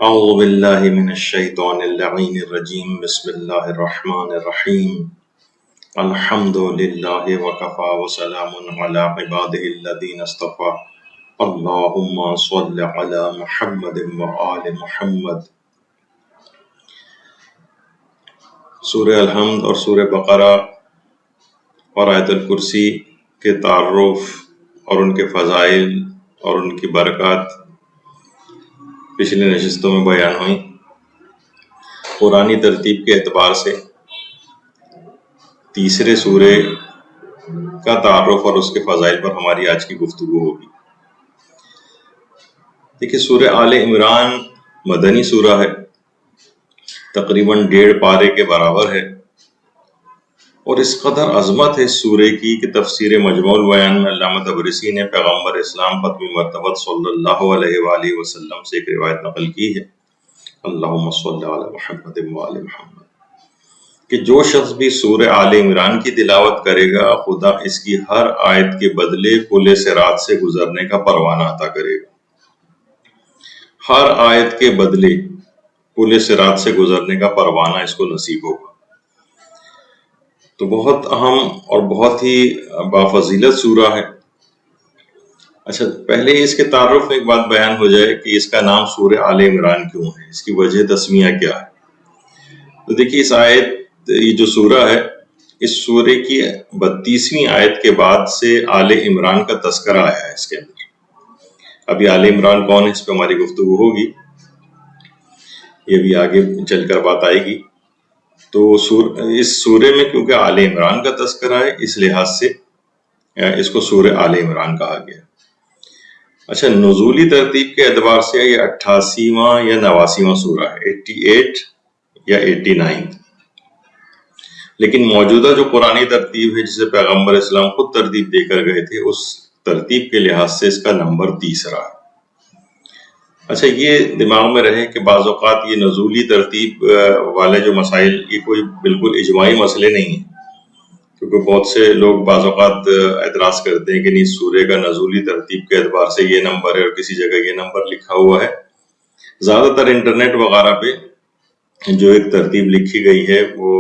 اعوذ باللہ من الشیطان اللعین الرجیم بسم اللہ الرحمن الرحیم الحمد للہ وکفا وسلام علی عبادہ الذین اصطفی اللہم صل علی محمد وآل محمد۔ سورہ الحمد اور سورہ بقرہ اور آیت الکرسی کے تعارف اور ان کے فضائل اور ان کی برکات پچھلی نشستوں میں بیان ہوئی۔ قرآنی ترتیب کے اعتبار سے تیسرے سورے کا تعارف اور اس کے فضائل پر ہماری آج کی گفتگو ہوگی۔ دیکھیے، سورہ آل عمران مدنی سورہ ہے، تقریباً 1.5 پارے کے برابر ہے، اور اس قدر عظمت ہے اس سورے کی کہ تفسیر مجموع البیان میں علامہ طبرسی نے پیغمبر اسلام ختم مرتبت صلی اللہ علیہ وآلہ وسلم سے ایک روایت نقل کی ہے، اللہم صلی علی محمد وآل محمد، کہ جو شخص بھی سورہ آل عمران کی تلاوت کرے گا خدا اس کی ہر آیت کے بدلے پل صراط سے گزرنے کا پروانہ عطا کرے گا۔ ہر آیت کے بدلے پل صراط سے گزرنے کا پروانہ اس کو نصیب ہوگا۔ تو بہت اہم اور بہت ہی بافضیلت سورہ ہے۔ اچھا، پہلے اس کے تعارف میں ایک بات بیان ہو جائے کہ اس کا نام سورہ آل عمران کیوں ہے، اس کی وجہ تسمیہ کیا ہے۔ تو دیکھیے، اس آیت یہ جو سورہ ہے، اس سورے کی 32ویں آیت کے بعد سے آل عمران کا تذکرہ آیا ہے اس کے اندر۔ ابھی آل عمران کون ہے اس پہ ہماری گفتگو ہوگی، یہ بھی آگے چل کر بات آئے گی۔ تو اس سورے میں کیونکہ آل عمران کا تذکرہ ہے، اس لحاظ سے اس کو سورہ آل عمران کہا گیا۔ اچھا، نزولی ترتیب کے اعتبار سے یہ 88واں یا 89واں سورہ ہے، 88 یا 89۔ لیکن موجودہ جو قرآنی ترتیب ہے جسے پیغمبر اسلام خود ترتیب دے کر گئے تھے، اس ترتیب کے لحاظ سے اس کا نمبر 30 ہے۔ اچھا، یہ دماغ میں رہے کہ بعض اوقات یہ نزولی ترتیب والے جو مسائل یہ کوئی بالکل اجماعی مسئلے نہیں ہیں، کیونکہ بہت سے لوگ بعض اوقات اعتراض کرتے ہیں کہ نہیں، سورے کا نزولی ترتیب کے اعتبار سے یہ نمبر ہے اور کسی جگہ یہ نمبر لکھا ہوا ہے۔ زیادہ تر انٹرنیٹ وغیرہ پہ جو ایک ترتیب لکھی گئی ہے وہ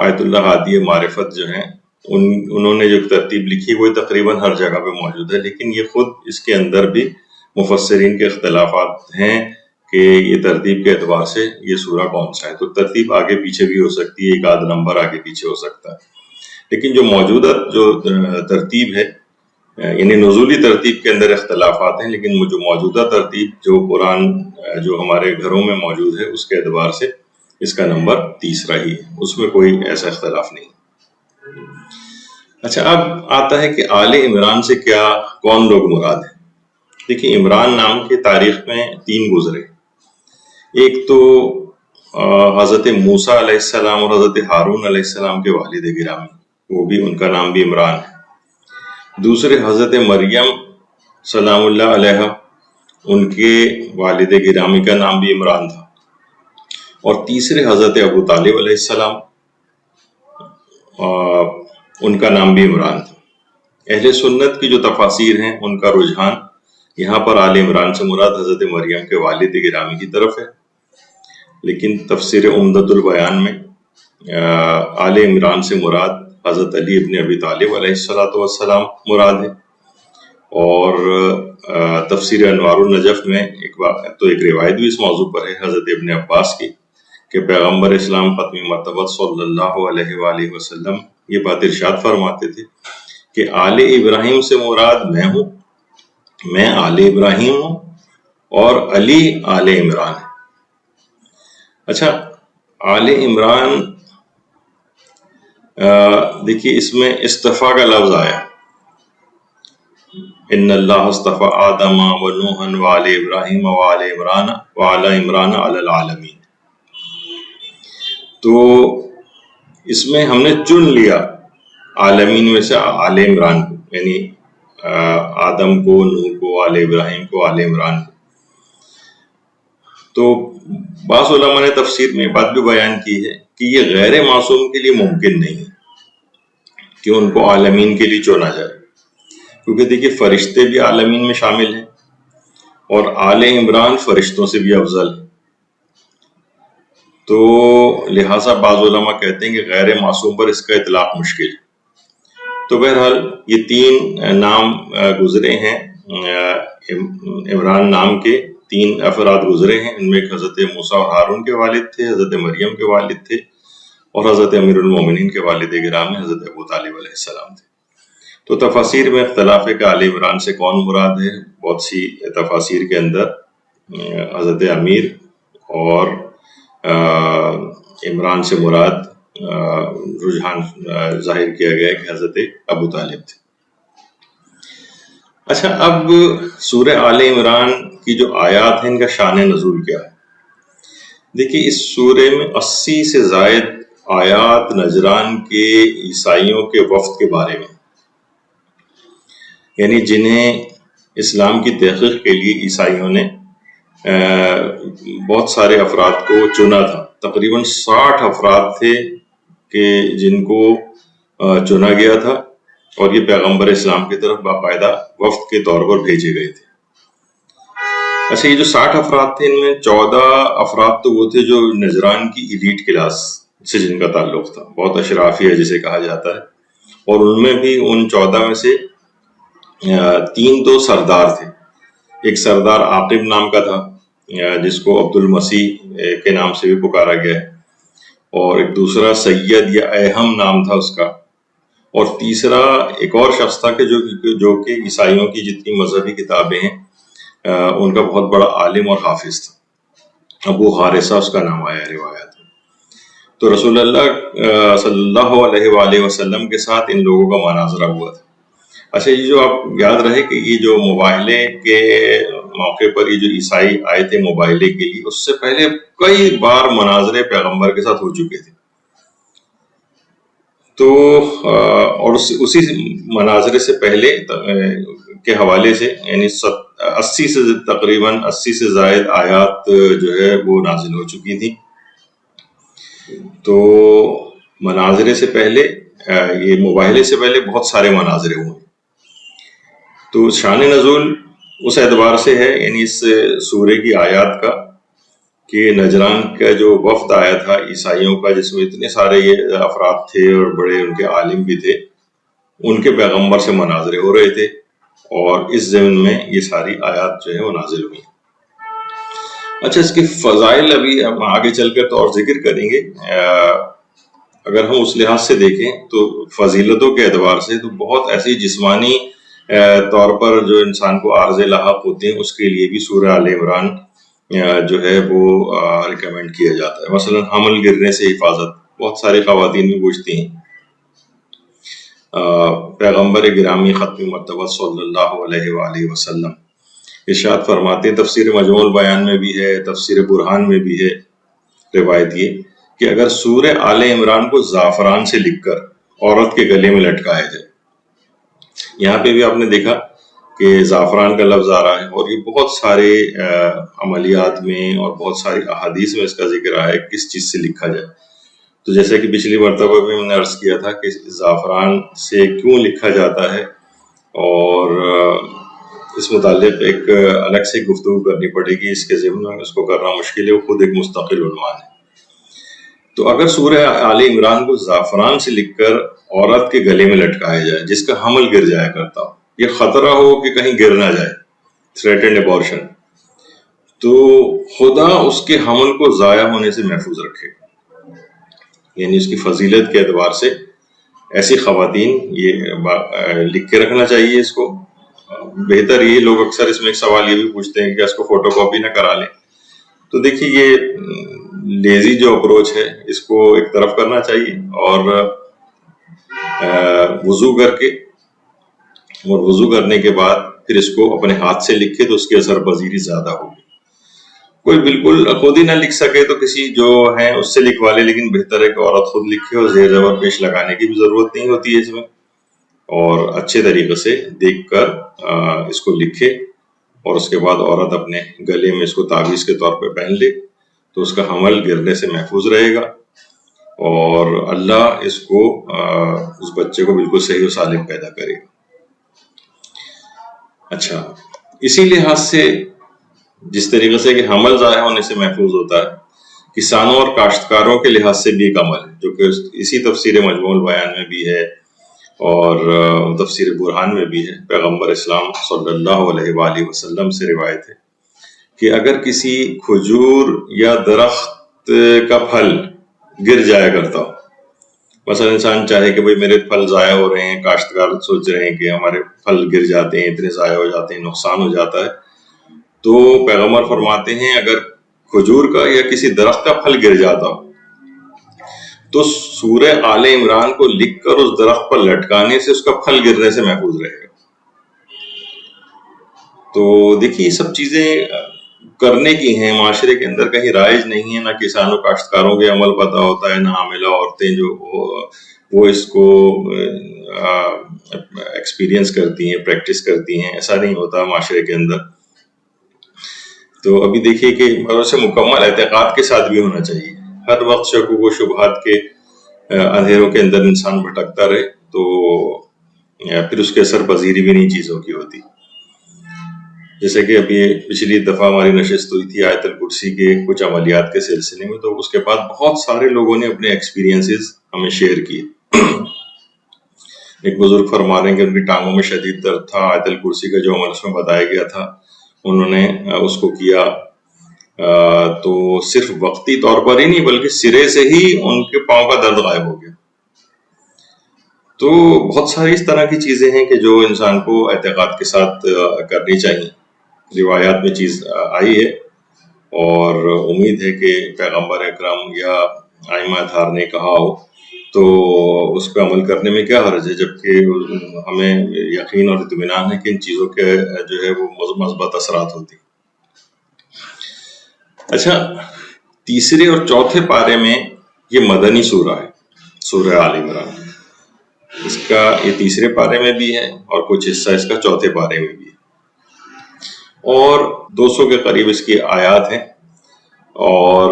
آیت اللہ ہادی معرفت جو ہیں انہوں نے جو ترتیب لکھی وہ تقریباً ہر جگہ پہ موجود ہے، لیکن یہ خود اس کے اندر بھی مفسرین کے اختلافات ہیں کہ یہ ترتیب کے اعتبار سے یہ سورہ کون سا ہے۔ تو ترتیب آگے پیچھے بھی ہو سکتی ہے، ایک آدھ نمبر آگے پیچھے ہو سکتا ہے، لیکن جو موجودہ جو ترتیب ہے، یعنی نزولی ترتیب کے اندر اختلافات ہیں، لیکن جو موجودہ ترتیب جو قرآن جو ہمارے گھروں میں موجود ہے اس کے اعتبار سے اس کا نمبر 30 ہی ہے، اس میں کوئی ایسا اختلاف نہیں۔ اچھا، اب آتا ہے کہ آل عمران سے کون لوگ مراد ہیں۔ دیکھیں، عمران نام کے تاریخ میں 3 گزرے، ایک تو حضرت موسیٰ علیہ السلام اور حضرت ہارون علیہ السلام کے والد گرامی، وہ بھی ان کا نام بھی عمران ہے۔ دوسرے حضرت مریم سلام اللہ علیہ، ان کے والد گرامی کا نام بھی عمران تھا۔ اور تیسرے حضرت ابو طالب علیہ السلام، ان کا نام بھی عمران تھا۔ اہل سنت کی جو تفاسیر ہیں ان کا رجحان یہاں پر آل عمران سے مراد حضرت مریم کے والد گرامی کی طرف ہے، لیکن تفسیر عمدۃ البیان میں آل عمران سے مراد حضرت علی ابن ابی طالب علیہ السلام مراد ہے۔ اور تفسیر انوار النجف میں ایک روایت بھی اس موضوع پر ہے حضرت ابن عباس کی کہ پیغمبر اسلام ختم مرتبت صلی اللہ علیہ وآلہ وسلم یہ بات ارشاد فرماتے تھے کہ آل ابراہیم سے مراد میں ہوں، میں آل ابراہیم ہوں، اور علی آل عمران ہے۔ اچھا، آل عمران دیکھیے اس میں اصطفیٰ کا لفظ آیا، ان اللہ اصطفیٰ آدم و نوحا و آل ابراہیم و آل عمران و آل عمران علی العالمین۔ تو اس میں ہم نے چن لیا عالمین میں سے آل عمران کو، یعنی آدم کو، نوح کو، آل ابراہیم کو، آل عمران کو۔ تو بعض علماء نے تفسیر میں بات بھی بیان کی ہے کہ یہ غیر معصوم کے لیے ممکن نہیں ہے کہ ان کو عالمین کے لیے چنا جائے، کیونکہ دیکھیے فرشتے بھی عالمین میں شامل ہیں، اور آل عمران فرشتوں سے بھی افضل ہے. تو لہٰذا بعض علماء کہتے ہیں کہ غیر معصوم پر اس کا اطلاق مشکل ہے. تو بہرحال یہ 3 نام گزرے ہیں، عمران نام کے 3 افراد گزرے ہیں. ان میں ایک حضرت موسیٰ اور ہارون کے والد تھے، حضرت مریم کے والد تھے، اور حضرت امیر المومنین کے والد گرامی حضرت ابو طالب علیہ السلام تھے. تو تفاسیر میں اختلاف ہے کہ آل عمران سے کون مراد ہے. بہت سی تفاسیر کے اندر حضرت امیر اور عمران سے مراد رجحان ظاہر کیا گیا ہے کہ حضرت ابو طالب تھے. اچھا، اب سورہ آل عمران کی جو آیات ہیں ان کا شان نزول کیا ہے؟ دیکھیے، اس سورے میں 80 سے زائد آیات نجران کے عیسائیوں کے وفد کے بارے میں، یعنی جنہیں اسلام کی تحقیق کے لیے عیسائیوں نے بہت سارے افراد کو چنا تھا. تقریباً 60 افراد تھے کہ جن کو چنا گیا تھا، اور یہ پیغمبر اسلام کی طرف باقاعدہ وفد کے طور پر بھیجے گئے تھے. اچھا، یہ جو 60 افراد تھے، ان میں 14 افراد تو وہ تھے جو نجران کی ایلیٹ کلاس سے جن کا تعلق تھا، بہت اشرافیہ جسے کہا جاتا ہے. اور ان میں بھی ان 14 میں سے 3 تو سردار تھے. ایک سردار عاقب نام کا تھا، جس کو عبد المسیح کے نام سے بھی پکارا گیا ہے، اور ایک دوسرا سید یا اہم نام تھا اس کا، اور تیسرا ایک اور شخص تھا کہ جو کہ عیسائیوں کی جتنی مذہبی کتابیں ہیں ان کا بہت بڑا عالم اور حافظ تھا. ابو حارثہ اس کا نام آیا روایات میں. تو رسول اللہ صلی اللہ علیہ وآلہ وسلم کے ساتھ ان لوگوں کا مناظرہ ہوا تھا. اچھا، یہ جو آپ یاد رہے کہ یہ جو مباہلے کے موقع پر یہ جو عیسائی آئے تھے مباہلے کے لیے، اس سے پہلے کئی بار مناظرے پیغمبر کے ساتھ ہو چکے تھے. تو اور اسی مناظرے سے پہلے کے حوالے سے یعنی 80 سے تقریباً 80 سے زائد آیات جو ہے وہ نازل ہو چکی تھی. تو مناظرے سے پہلے یہ مباہلے سے پہلے بہت سارے مناظرے ہوئے. تو شان نزول اس اعتبار سے ہے، یعنی اس سورے کی آیات کا، کہ نجران کا جو وفد آیا تھا عیسائیوں کا، جس میں اتنے سارے یہ افراد تھے اور بڑے ان کے عالم بھی تھے، ان کے پیغمبر سے مناظرے ہو رہے تھے، اور اس ضمن میں یہ ساری آیات جو ہے وہ نازل ہوئی. اچھا، اس کے فضائل ابھی ہم آگے چل کر تو اور ذکر کریں گے. اگر ہم اس لحاظ سے دیکھیں تو فضیلتوں کے اعتبار سے تو بہت ایسی جسمانی طور پر جو انسان کو عارض لاحق ہوتے ہیں، اس کے لیے بھی سورہ آل عمران جو ہے وہ ریکمینڈ کیا جاتا ہے. مثلا حمل گرنے سے حفاظت، بہت ساری خواتین بھی پوچھتی ہیں. پیغمبر گرامی ختم مرتبہ صلی اللہ علیہ وآلہ وسلم ارشاد فرماتے ہیں، تفسیر مجموع البیان میں بھی ہے، تفسیر برہان میں بھی ہے روایت یہ کہ اگر سورہ آل عمران کو زعفران سے لکھ کر عورت کے گلے میں لٹکایا جائے، یہاں پہ بھی آپ نے دیکھا کہ زعفران کا لفظ آ رہا ہے، اور یہ بہت سارے عملیات میں اور بہت ساری احادیث میں اس کا ذکر آیا ہے کس چیز سے لکھا جائے. تو جیسے کہ پچھلی مرتبہ بھی میں نے عرض کیا تھا کہ زعفران سے کیوں لکھا جاتا ہے، اور اس متعلق ایک الگ سے گفتگو کرنی پڑے گی. اس کے ضمن میں اس کو کرنا مشکل ہے، وہ خود ایک مستقل عنوان ہے. تو اگر سورہ آل عمران کو زعفران سے لکھ کر عورت کے گلے میں لٹکایا جائے جس کا حمل گر جایا کرتا ہو، یہ خطرہ ہو کہ کہیں گر نہ جائے، تھریٹنڈ ابارشن، تو خدا اس کے حمل کو ضائع ہونے سے محفوظ رکھے. یعنی اس کی فضیلت کے اعتبار سے ایسی خواتین یہ لکھ کے رکھنا چاہیے. اس کو بہتر یہ لوگ اکثر اس میں ایک سوال یہ بھی پوچھتے ہیں کہ اس کو فوٹو کاپی نہ کرا لیں. تو دیکھیے، یہ لیزی جو اپروچ ہے اس کو ایک طرف کرنا چاہیے، اور وضو کر کے اور وضو کرنے کے بعد پھر اس کو اپنے ہاتھ سے لکھے تو اس کی اثر پذیری زیادہ ہوگی. کوئی بالکل خود ہی نہ لکھ سکے تو کسی جو ہیں اس سے لکھوا لے، لیکن بہتر ہے کہ عورت خود لکھے، اور زیر زبر پیش لگانے کی بھی ضرورت نہیں ہوتی ہے اس میں، اور اچھے طریقے سے دیکھ کر اس کو لکھے، اور اس کے بعد عورت اپنے گلے میں اس کو تعویذ کے طور پہ پہن لے تو اس کا حمل گرنے سے محفوظ رہے گا، اور اللہ اس کو اس بچے کو بالکل صحیح و سالم پیدا کرے گا. اچھا، اسی لحاظ سے جس طریقے سے کہ حمل ضائع ہونے سے محفوظ ہوتا ہے، کسانوں اور کاشتکاروں کے لحاظ سے بھی ایک عمل ہے، جو کہ اسی تفسیر مجموع البیان میں بھی ہے اور تفسیر برہان میں بھی ہے۔ پیغمبر اسلام صلی اللہ علیہ وآلہ وسلم سے روایت ہے کہ اگر کسی کھجور یا درخت کا پھل گر جایا کرتا ہو، مثلا انسان چاہے کہ بھئی میرے پھل ضائع ہو رہے ہیں، کاشتکار سوچ رہے ہیں کہ ہمارے پھل گر جاتے ہیں، اتنے ضائع ہو جاتے ہیں، نقصان ہو جاتا ہے، تو پیغمبر فرماتے ہیں اگر کھجور کا یا کسی درخت کا پھل گر جاتا ہو تو سورہ آل عمران کو لکھ کر اس درخت پر لٹکانے سے اس کا پھل گرنے سے محفوظ رہے گا۔ تو دیکھیے یہ سب چیزیں کرنے کی ہیں، معاشرے کے اندر کہیں رائج نہیں ہے، نہ کسانوں کاشتکاروں کے عمل پتہ ہوتا ہے، نہ حاملہ عورتیں جو وہ اس کو ایکسپیرینس کرتی ہیں، پریکٹس کرتی ہیں، ایسا نہیں ہوتا معاشرے کے اندر۔ تو ابھی دیکھیے کہ اسے مکمل اعتقاد کے ساتھ بھی ہونا چاہیے، ہر وقت شکوک و شبہات کے اندھیروں کے اندر انسان بھٹکتا رہے تو پھر اس کے اثر پذیری بھی نہیں چیزوں کی ہوتی۔ جیسے کہ ابھی پچھلی دفعہ ہماری نشست ہوئی تھی آیت الکرسی کے کچھ عملیات کے سلسلے میں، تو اس کے بعد بہت سارے لوگوں نے اپنے ایکسپیرینسز ہمیں شیئر کیے۔ ایک بزرگ فرما رہے ہیں کہ ان کی ٹانگوں میں شدید درد تھا، آیت الکرسی کا جو عمل اس میں بتایا گیا تھا انہوں نے اس کو کیا، تو صرف وقتی طور پر ہی نہیں بلکہ سرے سے ہی ان کے پاؤں کا درد غائب ہو گیا۔ تو بہت ساری اس طرح کی چیزیں ہیں کہ جو انسان کو اعتقاد کے ساتھ کرنی چاہیے۔ روایات میں چیز آئی ہے اور امید ہے کہ پیغمبر اکرم یا ائمہ اطہار نے کہا ہو تو اس پہ عمل کرنے میں کیا حرج ہے، جبکہ ہمیں یقین اور اطمینان ہے کہ ان چیزوں کے جو ہے وہ مثبت اثرات ہوتی۔ اچھا، تیسرے اور چوتھے پارے میں یہ مدنی سورہ ہے، سورہ آل عمران۔ اس کا یہ تیسرے پارے میں بھی ہے اور کچھ حصہ اس کا چوتھے پارے میں بھی ہے، اور 200 کے قریب اس کی آیات ہیں اور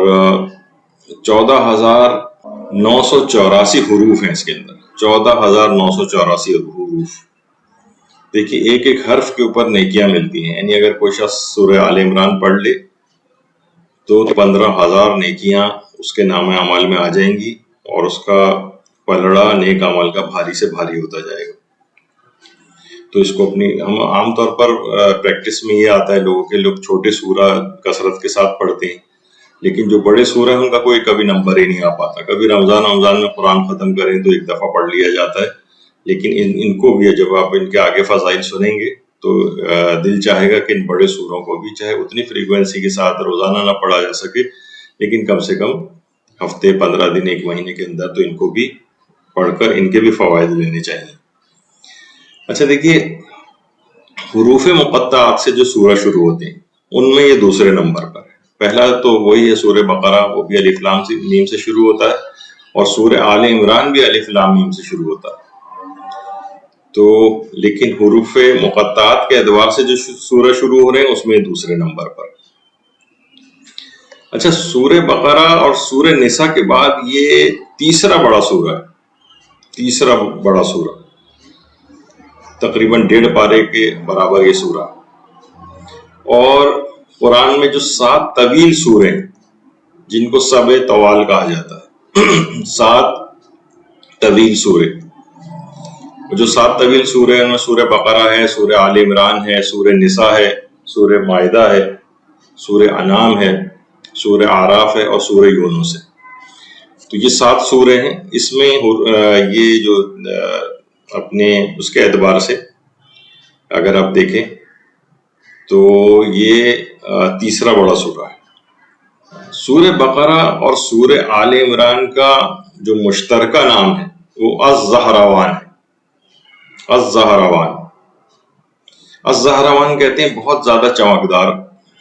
14,984 حروف ہیں اس کے اندر، 14,984 حروف۔ دیکھیے ایک ایک حرف کے اوپر نیکیاں ملتی ہیں، یعنی اگر کوئی شخص سورہ آل عمران پڑھ لے تو 15,000 نیکیاں اس کے نام اعمال میں آ جائیں گی اور اس کا پلڑا نیک عمل کا بھاری سے بھاری ہوتا جائے گا۔ تو اس کو اپنی ہم عام طور پر پریکٹس میں یہ آتا ہے لوگوں کے، لوگ چھوٹے سورہ کثرت کے ساتھ پڑھتے ہیں، لیکن جو بڑے سورہ ہیں ان کا کوئی کبھی نمبر ہی نہیں آ پاتا۔ کبھی رمضان میں قرآن ختم کریں تو ایک دفعہ پڑھ لیا جاتا ہے، لیکن ان کو بھی جب آپ ان کے آگے فضائل سنیں گے تو دل چاہے گا کہ ان بڑے سوروں کو بھی چاہے اتنی فریکوینسی کے ساتھ روزانہ نہ پڑھا جا سکے، لیکن کم سے کم ہفتے 15 دن ایک مہینے کے اندر تو ان کو بھی پڑھ کر ان کے بھی فوائد لینے چاہیے۔ اچھا دیکھیے، حروف مقطعات سے جو سورہ شروع ہوتے ہیں ان میں یہ دوسرے نمبر پر ہے۔ پہلا تو وہی ہے سورہ بقرہ، وہ بھی الف لام میم سے شروع ہوتا ہے، اور سورہ آل عمران بھی الف لام میم سے شروع ہوتا ہے۔ تو لیکن حروف مقطعات کے اعتبار سے جو سورہ شروع ہو رہے ہیں اس میں دوسرے نمبر پر۔ اچھا، سورہ بقرہ اور سورہ نساء کے بعد یہ تیسرا بڑا سورہ ہے، تیسرا بڑا سورہ، تقریباً 1.5 پارے کے برابر یہ سورہ۔ اور قرآن میں جو 7 طویل سورے ہیں جن کو سبع طوال کہا جاتا ہے، 7 طویل سورے، جو 7 طویل سورے ہیں ان میں سورہ بقرہ ہے، سورہ آل عمران ہے، سورہ نساء ہے، سورہ مائدہ ہے، سورہ انعام ہے، سورہ اعراف ہے اور سورہ یونس ہے۔ تو یہ 7 سورے ہیں۔ اس میں یہ جو اپنے اس کے اعتبار سے اگر آپ دیکھیں تو یہ تیسرا بڑا سورہ ہے۔ سورہ بقرہ اور سورہ آل عمران کا جو مشترکہ نام ہے وہ الزہراوان ہے۔ الزہراوان کہتے ہیں بہت زیادہ چمکدار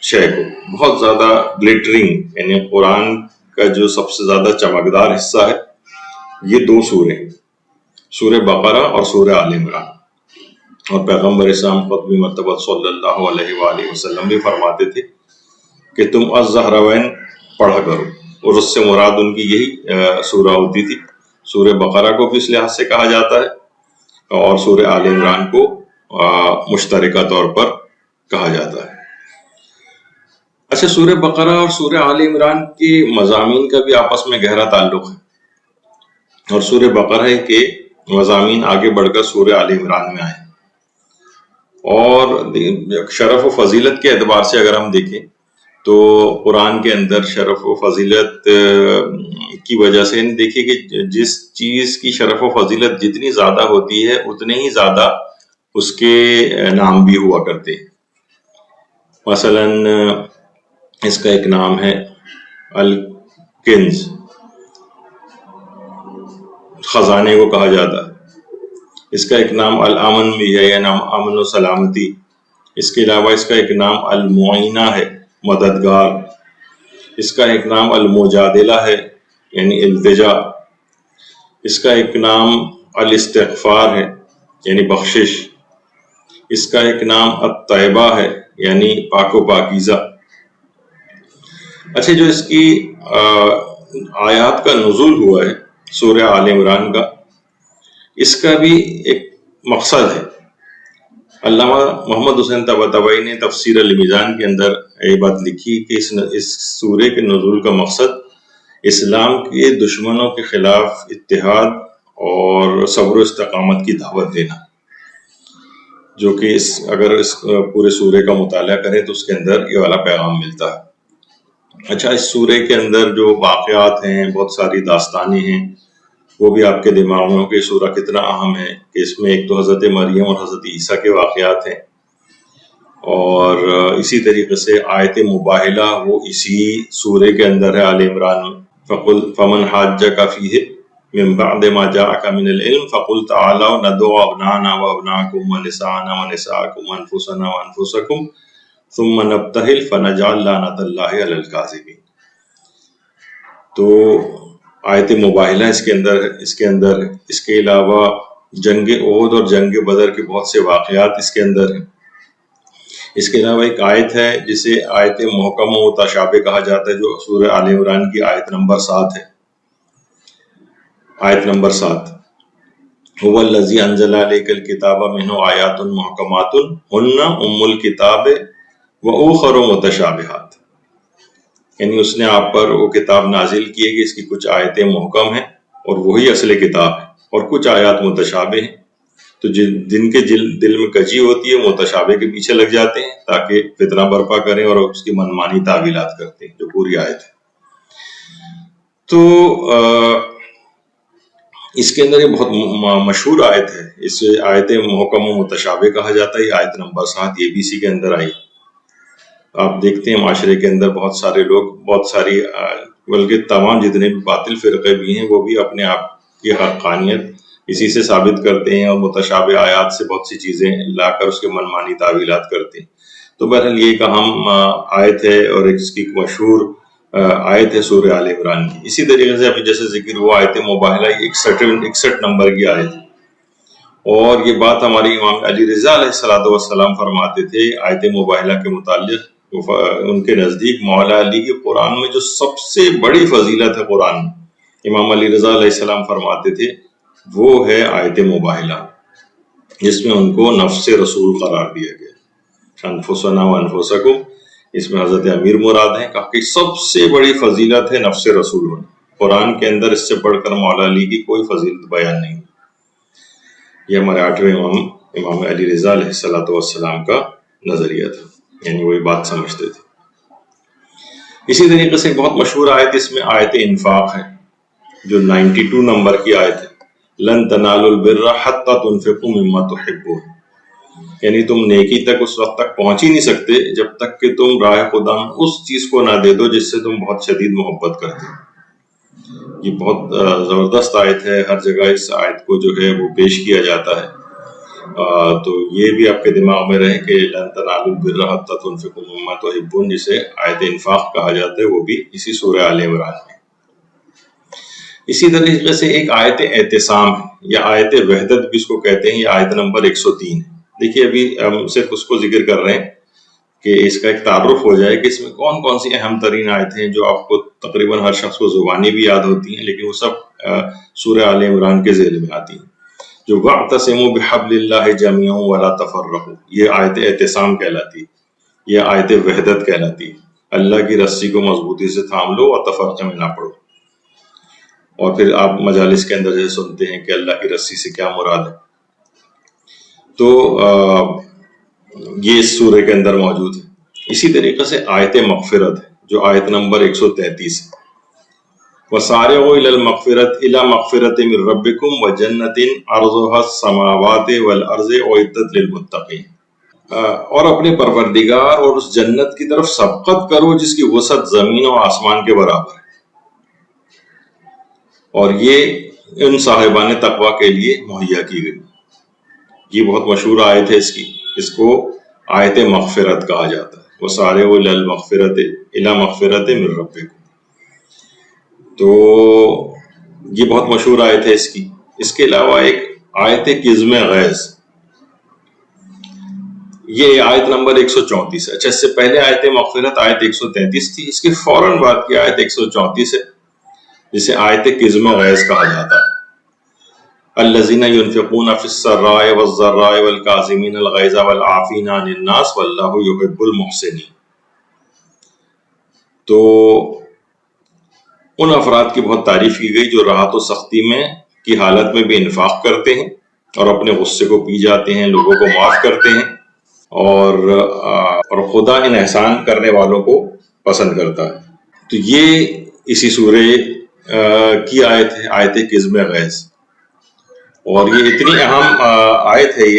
شے کو، بہت زیادہ گلیٹرنگ، یعنی قرآن کا جو سب سے زیادہ چمکدار حصہ ہے یہ 2 سورے ہیں، سورہ بقرہ اور سورہ آل عمران۔ اور پیغمبر اسلام خود بھی مرتبہ صلی اللہ علیہ وآلہ وسلم بھی فرماتے تھے کہ تم الزہراوین پڑھا کرو، اور اس سے مراد ان کی یہی سورہ ہوتی تھی۔ سورہ بقرہ کو بھی اس لحاظ سے کہا جاتا ہے اور سورہ آل عمران کو مشترکہ طور پر کہا جاتا ہے۔ اچھا، سورہ بقرہ اور سورہ آل عمران کے مضامین کا بھی آپس میں گہرا تعلق ہے، اور سورہ بقرہ کے مضامین آگے بڑھ کر سورہ آل عمران میں آئے، اور شرف و فضیلت کے اعتبار سے اگر ہم دیکھیں تو قرآن کے اندر شرف و فضیلت کی وجہ سے دیکھیے کہ جس چیز کی شرف و فضیلت جتنی زیادہ ہوتی ہے اتنے ہی زیادہ اس کے نام بھی ہوا کرتے ہیں۔ مثلا اس کا ایک نام ہے الکنز، خزانے کو کہا جاتا ہے۔ اس کا ایک نام الامن بھی ہے، یا نام امن و سلامتی۔ اس کے علاوہ اس کا ایک نام المعینہ ہے، مددگار۔ اس کا ایک نام المجادلہ ہے، یعنی التجا۔ اس کا ایک نام الاستغفار ہے، یعنی بخشش۔ اس کا ایک نام الطیبہ ہے، یعنی پاک و پاکیزہ۔ اچھا، جو اس کی آیات کا نزول ہوا ہے سورہ آل عمران کا، اس کا بھی ایک مقصد ہے۔ علامہ محمد حسین طباطبائی نے تفسیر المیزان کے اندر یہ بات لکھی کہ اس سورے کے نزول کا مقصد اسلام کے دشمنوں کے خلاف اتحاد اور صبر و استقامت کی دعوت دینا، جو کہ اگر اس پورے سورے کا مطالعہ کریں تو اس کے اندر یہ والا پیغام ملتا ہے۔ اچھا، اس سورے کے اندر جو واقعات ہیں، بہت ساری داستانیں ہیں، وہ بھی آپ کے دماغ میں ہو کہ سورہ کتنا اہم ہے، کہ اس میں ایک تو حضرت مریم اور حضرت عیسیٰ کے واقعات ہیں، اور اسی طریقے سے آیت مباہلہ وہ اسی سورے کے اندر ہے آل عمران میں۔ فمن حاجک فیہ من بعد ما جاءک من العلم فقل تعالوا ندعو ابناءنا وابناءکم ونساءنا ونساءکم وانفسنا وانفسکم ثم نبتہل فنجعل لعنۃ اللہ علی الکاذبین۔ تو آیت مباہلہ اس کے اندر اس کے علاوہ جنگ احد اور جنگ بدر کے بہت سے واقعات اس کے اندر ہیں۔ اس کے علاوہ ایک آیت ہے جسے آیت محکمہ و متشابہ کہا جاتا ہے، جو سورہ آل عمران کی آیت نمبر 7 ہے۔ آیت نمبر 7، هو الذی انزل علیک الکتاب منہ آیات محکمات ہن ام الکتاب واخر متشابہات، یعنی اس نے آپ پر وہ کتاب نازل کی ہے کہ اس کی کچھ آیتیں محکم ہیں اور وہی اصل کتاب ہے، اور کچھ آیات متشابہ ہیں، تو جن کے دل میں کجی ہوتی ہے متشابہ کے پیچھے لگ جاتے ہیں تاکہ فتنہ برپا کریں اور اس کی منمانی تعویلات کرتے ہیں، جو پوری آیت ہے۔ تو اس کے اندر یہ بہت مشہور آیت ہے، اس آیت محکم و متشابہ کہا جاتا ہے۔ یہ آیت نمبر 7 یہ بھی اسی کے اندر آئی۔ آپ دیکھتے ہیں معاشرے کے اندر بہت سارے لوگ، بہت ساری بلکہ تمام جتنے بھی باطل فرقے بھی ہیں، وہ بھی اپنے آپ کی حقانیت اسی سے ثابت کرتے ہیں، اور متشابہ آیات سے بہت سی چیزیں لا کر اس کے منمانی تعویلات کرتے ہیں۔ تو بہرحال یہ ایک اہم آیت ہے، اور اس کی مشہور آیت ہے سورہ آل عمران کی۔ اسی طریقے سے ابھی جیسے ذکر ہوا آیت مباہلہ، 61 نمبر کی آیت ہے، اور یہ بات ہماری امام علی رضا علیہ السلام فرماتے تھے آیت مباہلہ کے متعلق۔ ان کے نزدیک مولا علی کی قرآن میں جو سب سے بڑی فضیلت ہے قرآن میں، امام علی رضا علیہ السلام فرماتے تھے وہ ہے آیت مباہلہ، جس میں ان کو نفس رسول قرار دیا گیا، انفسنا وانفسکم، اس میں حضرت امیر مراد ہیں، کہ سب سے بڑی فضیلت ہے نفس رسول ہونا۔ قرآن کے اندر اس سے بڑھ کر مولا علی کی کوئی فضیلت بیان نہیں۔ یہ ہمارے 8ویں امام علی رضا علیہ السلام کا نظریہ تھا، یعنی وہی بات سمجھتے تھے۔ اسی طریقے سے بہت مشہور آیت اس میں آیت انفاق ہے، جو 92 نمبر کی آیت ہے، لن تنالوا البر حتی تنفقوا مما تحبون، یعنی تم نیکی تک اس وقت تک پہنچ ہی نہیں سکتے جب تک کہ تم راہ خدا میں اس چیز کو نہ دے دو جس سے تم بہت شدید محبت کرتے ہو۔ یہ بہت زبردست آیت ہے، ہر جگہ اس آیت کو جو ہے وہ پیش کیا جاتا ہے۔ تو یہ بھی آپ کے دماغ میں رہے کہ لن تنالوا البر حتی تنفقوا مما تحبون، جسے آیت انفاق کہا جاتا ہے، وہ بھی اسی سورہ آل عمران میں۔ اسی طریقے سے ایک آیت اعتصام ہے، یا آیت وحدت بھی اس کو کہتے ہیں، یہ آیت نمبر 103 ہے۔ دیکھیے ابھی ہم صرف اس کو ذکر کر رہے ہیں کہ اس کا ایک تعارف ہو جائے کہ اس میں کون کون سی اہم ترین آیتیں ہیں جو آپ کو تقریباً ہر شخص کو زبانی بھی یاد ہوتی ہیں، لیکن وہ سب سورہ آل عمران کے ذیل میں آتی ہیں، جو وَاعْتَصِمُوا بِحَبْلِ اللَّهِ جَمِيعًا وَلَا تَفَرَّقُوا، یہ آیت اعتصام کہلاتی ہے، یہ آیت وحدت کہلاتی ہے۔ اللہ کی رسی کو مضبوطی سے تھام لو اور تفرقے میں نہ پڑو. اور پھر آپ مجالس کے اندر جیسے سنتے ہیں کہ اللہ کی رسی سے کیا مراد ہے. تو یہ اس سورہ کے اندر موجود ہے. اسی طریقے سے آیت مغفرت ہے جو آیت نمبر 133 ہے. وَسَارِعُوا إِلَى مَغْفِرَةٍ مِّن رَّبِّكُمْ وَجَنَّةٍ عَرْضُهَا السَّمَاوَاتِ وَالْأَرْضُ أُعِدَّتْ لِلْمُتَّقِينَ. اور اپنے پروردگار اور اس جنت کی طرف سبقت کرو جس کی وسعت زمین و آسمان کے برابر ہے، اور یہ ان صاحبان تقوی کے لیے مہیا کی گئی. یہ بہت مشہور آیت ہے اس کو آیت مغفرت کہا جاتا ہے. وَسَارِعُوا إِلَى مَغْفِرَةٍ مِّن رَّبِّكُمْ. تو یہ بہت مشہور آیت ہے اس کے علاوہ ایک آیت قزم غیظ، یہ آیت نمبر 134 ہے. اچھا، اس سے پہلے آیت مغفرت آیت 133 تھی، اس کے فوراً بعد کی آیت 134 ہے جسے آیت قزم غیظ کہا جاتا ہے. الذین ينفقون فی السراء والضراء والکاظمین الغیظ والعافین عن الناس واللہ یحب المحسنین. تو ان افراد کی بہت تعریف کی گئی جو راحت و سختی میں کی حالت میں بھی انفاق کرتے ہیں اور اپنے غصے کو پی جاتے ہیں، لوگوں کو معاف کرتے ہیں، اور خدا ان احسان کرنے والوں کو پسند کرتا ہے. تو یہ اسی سورہ کی آیت ہے، آیت قزم غیظ. اور یہ اتنی اہم آیت ہے،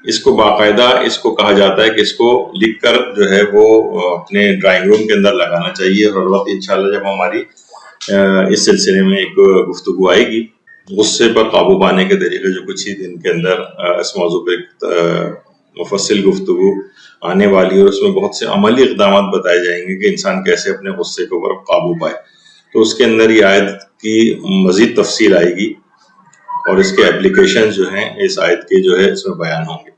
اس کو باقاعدہ اس کو کہا جاتا ہے کہ اس کو لکھ کر جو ہے وہ اپنے ڈرائنگ روم کے اندر لگانا چاہیے. اور ہر وقت انشاءاللہ جب ہماری اس سلسلے میں ایک گفتگو آئے گی غصے پر قابو پانے کے طریقے، جو کچھ ہی دن کے اندر اس موضوع پہ مفصل گفتگو آنے والی ہے، اور اس میں بہت سے عملی اقدامات بتائے جائیں گے کہ انسان کیسے اپنے غصے کے اوپر قابو پائے. تو اس کے اندر یہ آیت کی مزید تفصیل آئے گی اور اس کے اپلیکیشن جو ہیں اس آیت کے جو ہے اس میں بیان ہوں گے.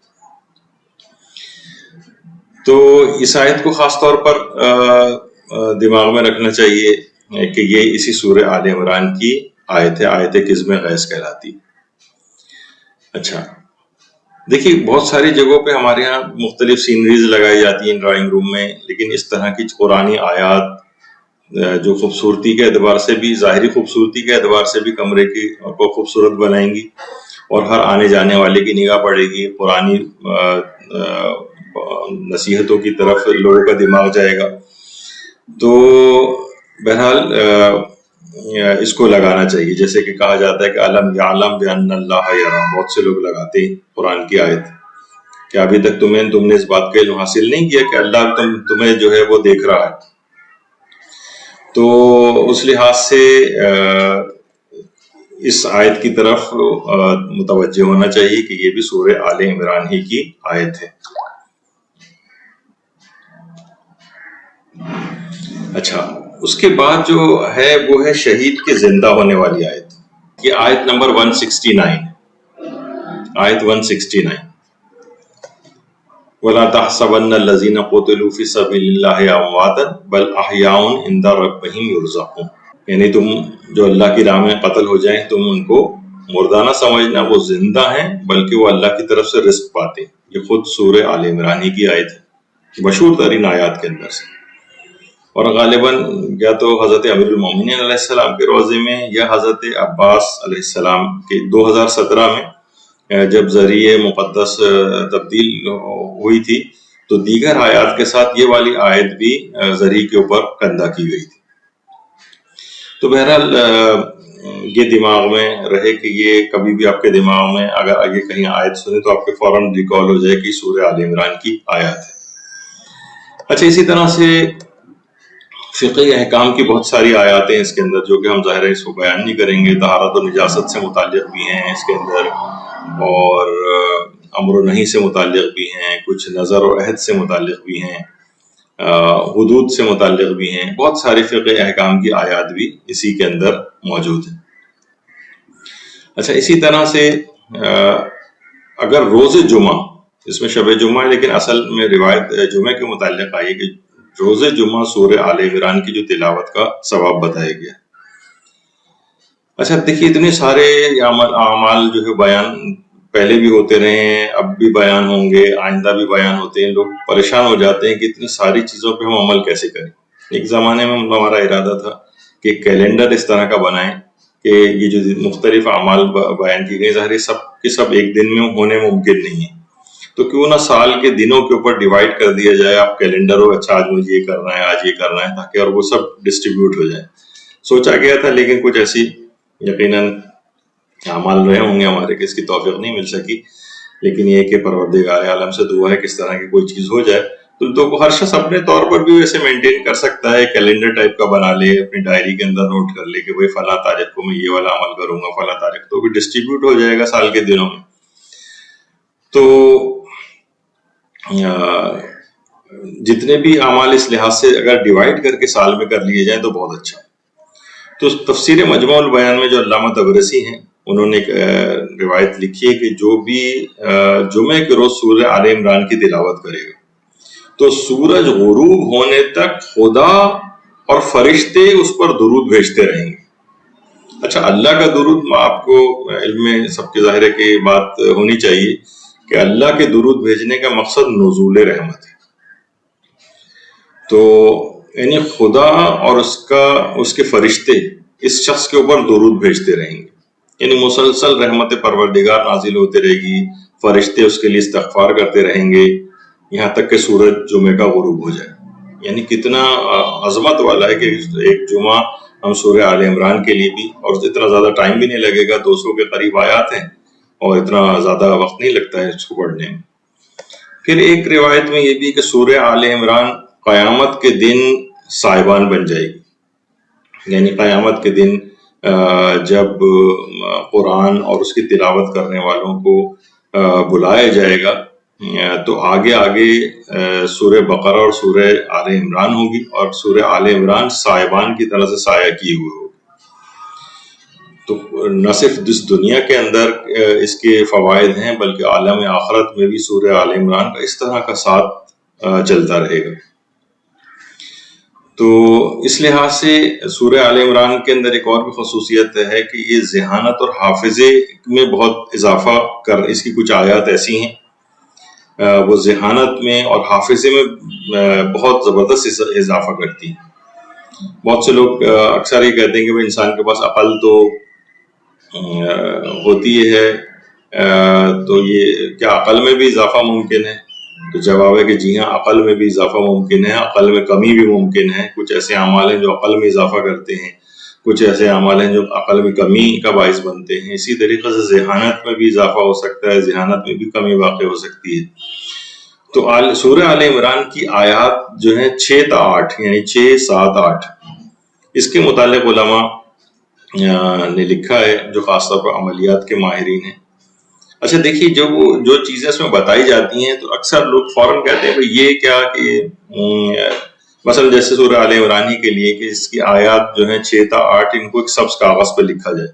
تو اس آیت کو خاص طور پر دماغ میں رکھنا چاہیے کہ یہ اسی سورہ آل عمران کی آیت ہے، آیت قزم غیظ کہلاتی. اچھا دیکھیے، بہت ساری جگہوں پہ ہمارے ہاں مختلف سینریز لگائی جاتی ہیں ڈرائنگ روم میں، لیکن اس طرح کی قرآنی آیات جو خوبصورتی کے اعتبار سے بھی، ظاہری خوبصورتی کے اعتبار سے بھی کمرے کی کو خوبصورت بنائیں گی اور ہر آنے جانے والے کی نگاہ پڑے گی، قرآنی نصیحتوں کی طرف لوگوں کا دماغ جائے گا. تو بہرحال اس کو لگانا چاہیے. جیسے کہ کہا جاتا ہے کہ علم یعلم بان اللہ یرا، بہت سے لوگ لگاتے ہیں قرآن کی آیت کہ ابھی تک تم نے اس بات کا علم حاصل نہیں کیا کہ اللہ تمہیں جو ہے وہ دیکھ رہا ہے. تو اس لحاظ سے اس آیت کی طرف متوجہ ہونا چاہیے کہ یہ بھی سورہ آل عمران ہی کی آیت ہے. اچھا، اس کے بعد جو ہے وہ ہے شہید کے زندہ ہونے والی آیت. یہ آیت نمبر 169، آیت 169. وَلَا تَحْسَبَنَّ الَّذِينَ قُتِلُوا فِي سَبِيلِ اللَّهِ أَمْوَاتًا بَلْ أَحْيَاءٌ عِندَ رَبِّهِمْ يُرْزَقُونَ. یعنی تم جو اللہ کی راہ میں قتل ہو جائیں تم ان کو مردہ نہ سمجھنا، وہ زندہ ہیں بلکہ وہ اللہ کی طرف سے رزق پاتے ہیں. یہ خود سورہ آل عمران کی آیت ہے، مشہور ترین آیات کے اندر سے. اور غالباً یا تو حضرت امیر المومنین علیہ السلام کے روضے میں یا حضرت عباس علیہ السلام کے 2017 میں جب ذریعہ مقدس تبدیل ہوئی تھی تو دیگر آیات کے ساتھ یہ والی آیت بھی ذریعہ کے اوپر کندہ کی گئی تھی. تو بہرحال یہ دماغ میں رہے کہ یہ کبھی بھی آپ کے دماغ میں اگر آگے کہیں آیت سنے تو آپ کے فوراً ریکال ہو جائے کہ سورہ آل عمران کی آیات ہے. اچھا، اسی طرح سے فقہی احکام کی بہت ساری آیات ہیں اس کے اندر جو کہ ہم ظاہر ہے اس کو بیان نہیں کریں گے. طہارت و نجاست سے متعلق بھی ہیں اس کے اندر، اور امر و نہی سے متعلق بھی ہیں، کچھ نظر و عہد سے متعلق بھی ہیں، حدود سے متعلق بھی ہیں. بہت سارے فقہ احکام کی آیات بھی اسی کے اندر موجود ہیں. اچھا، اسی طرح سے اگر روز جمعہ، اس میں شب جمعہ لیکن اصل میں روایت جمعہ کے متعلق آئی کہ روز جمعہ سورہ آل عمران کی جو تلاوت کا ثواب بتایا گیا. اچھا دیکھیے، اتنے سارے اعمال جو ہے بیان پہلے بھی ہوتے رہے ہیں، اب بھی بیان ہوں گے، آئندہ بھی بیان ہوتے ہیں. لوگ پریشان ہو جاتے ہیں کہ اتنی ساری چیزوں پہ ہم عمل کیسے کریں. ایک زمانے میں ہمارا ارادہ تھا کہ کیلنڈر اس طرح کا بنائیں کہ یہ جو مختلف اعمال بیان کی گئی ظاہر سب کے سب ایک دن میں ہونے ممکن نہیں ہے، تو کیوں نہ سال کے دنوں کے اوپر ڈیوائڈ کر دیا جائے، آپ کیلنڈر ہو اچھا آج مجھے یہ کرنا ہے، آج یہ کرنا ہے، تاکہ اور وہ سب ڈسٹریبیوٹ ہو جائے. سوچا گیا تھا لیکن کچھ ایسی یقیناً اعمال رہے ہوں گے ہمارے کہ اس کی توفیق نہیں مل سکی. لیکن یہ کہ پروردگار عالم سے دعا ہے کس طرح کی کوئی چیز ہو جائے تو ہر شخص اپنے طور پر بھی ویسے مینٹین کر سکتا ہے، کیلنڈر ٹائپ کا بنا لے، اپنی ڈائری کے اندر نوٹ کر لے کہ بھائی فلاں تاریخ کو میں یہ والا عمل کروں گا، فلاں تاریخ تو بھی ڈسٹریبیوٹ ہو جائے گا سال کے دنوں میں. تو جتنے بھی اعمال اس لحاظ سے اگر ڈیوائڈ کر کے سال میں کر لیے جائیں تو بہت اچھا. تو تفسیر مجموع البیان میں جو علامہ طبرسی ہیں انہوں نے ایک روایت لکھی ہے کہ جو بھی جمعے کے روز سورہ آل عمران کی تلاوت کرے گا تو سورج غروب ہونے تک خدا اور فرشتے اس پر درود بھیجتے رہیں گے. اچھا، اللہ کا درود آپ کو علم میں سب کے ظاہر ہے کہ بات ہونی چاہیے کہ اللہ کے درود بھیجنے کا مقصد نزول رحمت ہے. تو یعنی خدا اور اس کے فرشتے اس شخص کے اوپر درود بھیجتے رہیں گے، یعنی مسلسل رحمت پروردگار نازل ہوتے رہے گی، فرشتے اس کے لیے استغفار کرتے رہیں گے یہاں تک کہ سورج جمعے کا غروب ہو جائے. یعنی کتنا عظمت والا ہے کہ ایک جمعہ ہم سورہ آل عمران کے لیے بھی، اور اتنا زیادہ ٹائم بھی نہیں لگے گا، 200 کے قریب آیات ہیں اور اتنا زیادہ وقت نہیں لگتا ہے اس کو پڑھنے میں. پھر ایک روایت میں یہ بھی کہ سورہ آل عمران قیامت کے دن صاحبان بن جائے گی، یعنی قیامت کے دن جب قرآن اور اس کی تلاوت کرنے والوں کو بلایا جائے گا تو آگے سورہ بقرہ اور سورہ آل عمران ہوگی، اور سورہ آل عمران صاحبان کی طرح سے سایہ کیے ہوئے ہوگی. تو نہ صرف اس دنیا کے اندر اس کے فوائد ہیں بلکہ عالم آخرت میں بھی سورہ آل عمران کا اس طرح کا ساتھ چلتا رہے گا. تو اس لحاظ سے سورہ آل عمران کے اندر ایک اور بھی خصوصیت ہے کہ یہ ذہانت اور حافظے میں بہت اضافہ اس کی کچھ آیات ایسی ہیں وہ ذہانت میں اور حافظے میں بہت زبردست اضافہ کرتی ہیں. بہت سے لوگ اکثر یہ کہتے ہیں کہ بھائی انسان کے پاس عقل تو ہوتی ہے، تو یہ کیا عقل میں بھی اضافہ ممکن ہے؟ تو جواب ہے کہ جی ہاں، عقل میں بھی اضافہ ممکن ہے، عقل میں کمی بھی ممکن ہے. کچھ ایسے اعمال ہیں جو عقل میں اضافہ کرتے ہیں، کچھ ایسے اعمال ہیں جو عقل میں کمی کا باعث بنتے ہیں. اسی طریقے سے ذہانت میں بھی اضافہ ہو سکتا ہے، ذہانت میں بھی کمی واقع ہو سکتی ہے. تو سورہ آل عمران کی آیات جو ہیں 6 تا 8 یعنی 6 7 8 اس کے متعلق علماء نے لکھا ہے جو خاص طور پر عملیات کے ماہرین ہیں. اچھا دیکھیے، جو چیزیں اس میں بتائی جاتی ہیں تو اکثر لوگ فوراً کہتے ہیں بھائی یہ کیا کہ مثلا جیسے سورہ آل عمران ہی کے لیے کہ اس کی آیات جو ہیں 6 تا 8 ان کو ایک سبز کاغذ پہ لکھا جائے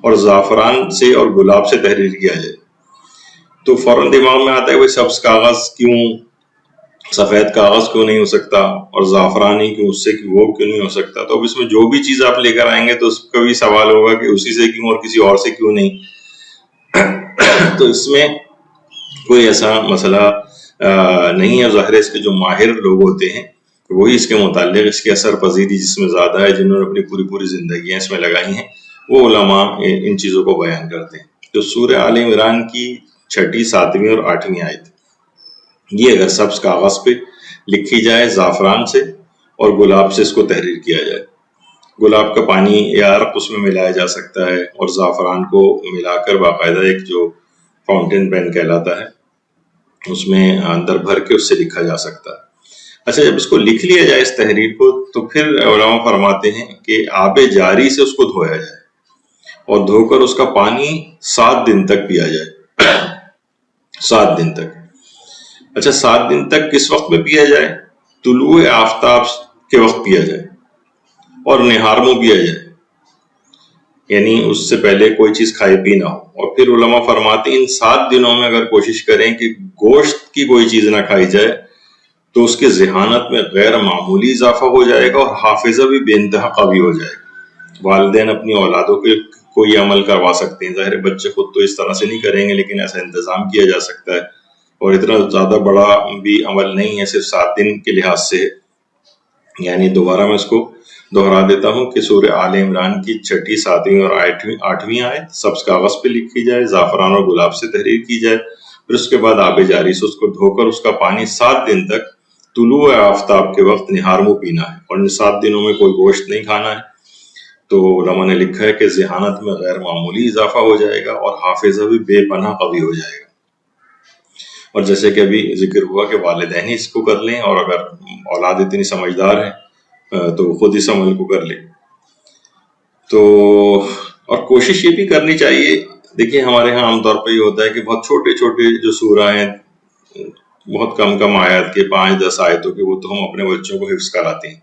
اور زعفران سے اور گلاب سے تحریر کیا جائے. تو فوراً دماغ میں آتا ہے بھائی سبز کاغذ کیوں، سفید کاغذ کیوں نہیں ہو سکتا، اور زعفرانی کیوں، اس سے وہ کیوں نہیں ہو سکتا. تو اب اس میں جو بھی چیز آپ لے کر آئیں گے تو اس کا بھی سوال ہوگا کہ اسی سے کیوں اور کسی اور سے کیوں نہیں. تو اس میں کوئی ایسا مسئلہ نہیں ہے. ظاہر ہے اس کے جو ماہر لوگ ہوتے ہیں وہی اس کے متعلق اس کی اثر پذیری جس میں زیادہ ہے، جنہوں نے اپنی پوری زندگیاں اس میں لگائی ہیں، وہ علماء ان چیزوں کو بیان کرتے ہیں. تو سورہ آل عمران کی 6، 7 اور 8 آیت یہ اگر سبز کاغذ پہ لکھی جائے زعفران سے اور گلاب سے اس کو تحریر کیا جائے، گلاب کا پانی یا عرق اس میں ملایا جا سکتا ہے اور زعفران کو ملا کر باقاعدہ ایک جو فاؤنٹین پین کہلاتا ہے اس میں اندر بھر کے اس سے لکھا جا سکتا ہے. اچھا، جب اس کو لکھ لیا جائے اس تحریر کو تو پھر علماء فرماتے ہیں کہ آب جاری سے اس کو دھویا جائے اور دھو کر اس کا پانی 7 دن تک پیا جائے. 7 دن تک. اچھا، 7 دن تک کس وقت میں پیا جائے؟ طلوع آفتاب کے وقت پیا جائے اور نہار منہ پیا جائے، یعنی اس سے پہلے کوئی چیز کھائی پی نہ ہو. اور پھر علماء فرماتے ہیں ان 7 دنوں میں اگر کوشش کریں کہ گوشت کی کوئی چیز نہ کھائی جائے تو اس کے ذہانت میں غیر معمولی اضافہ ہو جائے گا اور حافظہ بھی بے انتہا قوی ہو جائے گا. والدین اپنی اولادوں کے کوئی عمل کروا سکتے ہیں، ظاہر بچے خود تو اس طرح سے نہیں کریں گے لیکن ایسا انتظام کیا جا سکتا ہے، اور اتنا زیادہ بڑا بھی عمل نہیں ہے، صرف 7 دن کے لحاظ سے یعنی دوبارہ میں اس کو دہرا دیتا ہوں کہ سورہ آل عمران کی 6، 7 اور 8ویں آیت سبز کاغذ پہ لکھی جائے، زعفران اور گلاب سے تحریر کی جائے، پھر اس کے بعد آب جاری سے اس کو دھو کر اس کا پانی 7 دن تک طلوع آفتاب کے وقت نہار منہ پینا ہے، اور ان 7 دنوں میں کوئی گوشت نہیں کھانا ہے۔ تو علماء نے لکھا ہے کہ ذہانت میں غیر معمولی اضافہ ہو جائے گا اور حافظہ بھی بے پناہ قوی ہو جائے گا۔ اور جیسے کہ ابھی ذکر ہوا کہ والدین ہی اس کو کر لیں، اور اگر اولاد اتنی سمجھدار ہے تو خود اس عمل کو کر لے۔ تو اور کوشش یہ بھی کرنی چاہیے، دیکھیے ہمارے ہاں عام طور پہ یہ ہوتا ہے کہ بہت چھوٹے چھوٹے جو سورہ ہیں، بہت کم آیات کے 5-10 آیتوں کے، وہ تو ہم اپنے بچوں کو حفظ کراتے ہیں،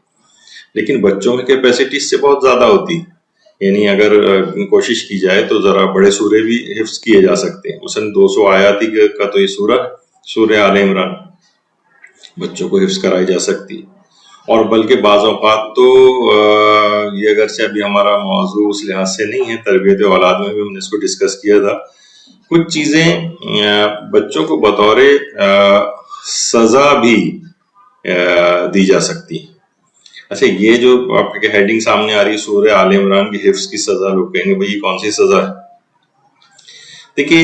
لیکن بچوں میں کیپیسٹی اس سے بہت زیادہ ہوتی ہے۔ یعنی اگر کوشش کی جائے تو ذرا بڑے سورے بھی حفظ کیے جا سکتے ہیں، مثلا 200 آیاتی کا تو یہ سورہ آل عمران بچوں کو حفظ کرائی جا سکتی ہے۔ اور بلکہ بعض اوقات تو یہ اگرچہ ابھی ہمارا موضوع اس لحاظ سے نہیں ہے، تربیت اولاد میں بھی ہم نے اس کو ڈسکس کیا تھا، کچھ چیزیں بچوں کو بطور سزا بھی دی جا سکتی ہیں۔ اچھا، یہ جو آپ کے ہیڈنگ سامنے آ رہی ہے سورہ آل عمران کی حفظ کی سزا، لوگ کہیں گے بھئی یہ کون سی سزا ہے؟ دیکھیے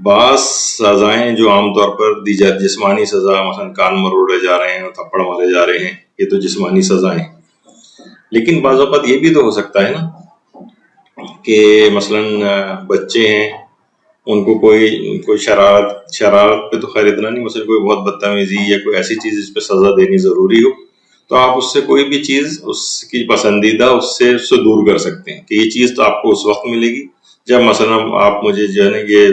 بعض سزائیں جو عام طور پر دی جاتی، جسمانی سزا، مثلا کان مروڑے جا رہے ہیں، تھپڑ مارے جا رہے ہیں، یہ تو جسمانی سزائیں، لیکن بعض اوقات یہ بھی تو ہو سکتا ہے نا کہ مثلا بچے ہیں، ان کو کوئی شرارت پہ تو خیر اتنا نہیں، مثلا کوئی بہت بدتمیزی یا کوئی ایسی چیز جس پہ سزا دینی ضروری ہو، تو آپ اس سے کوئی بھی چیز اس کی پسندیدہ اس سے دور کر سکتے ہیں کہ یہ چیز تو آپ کو اس وقت ملے گی جب مثلا آپ مجھے جو ہے نا یہ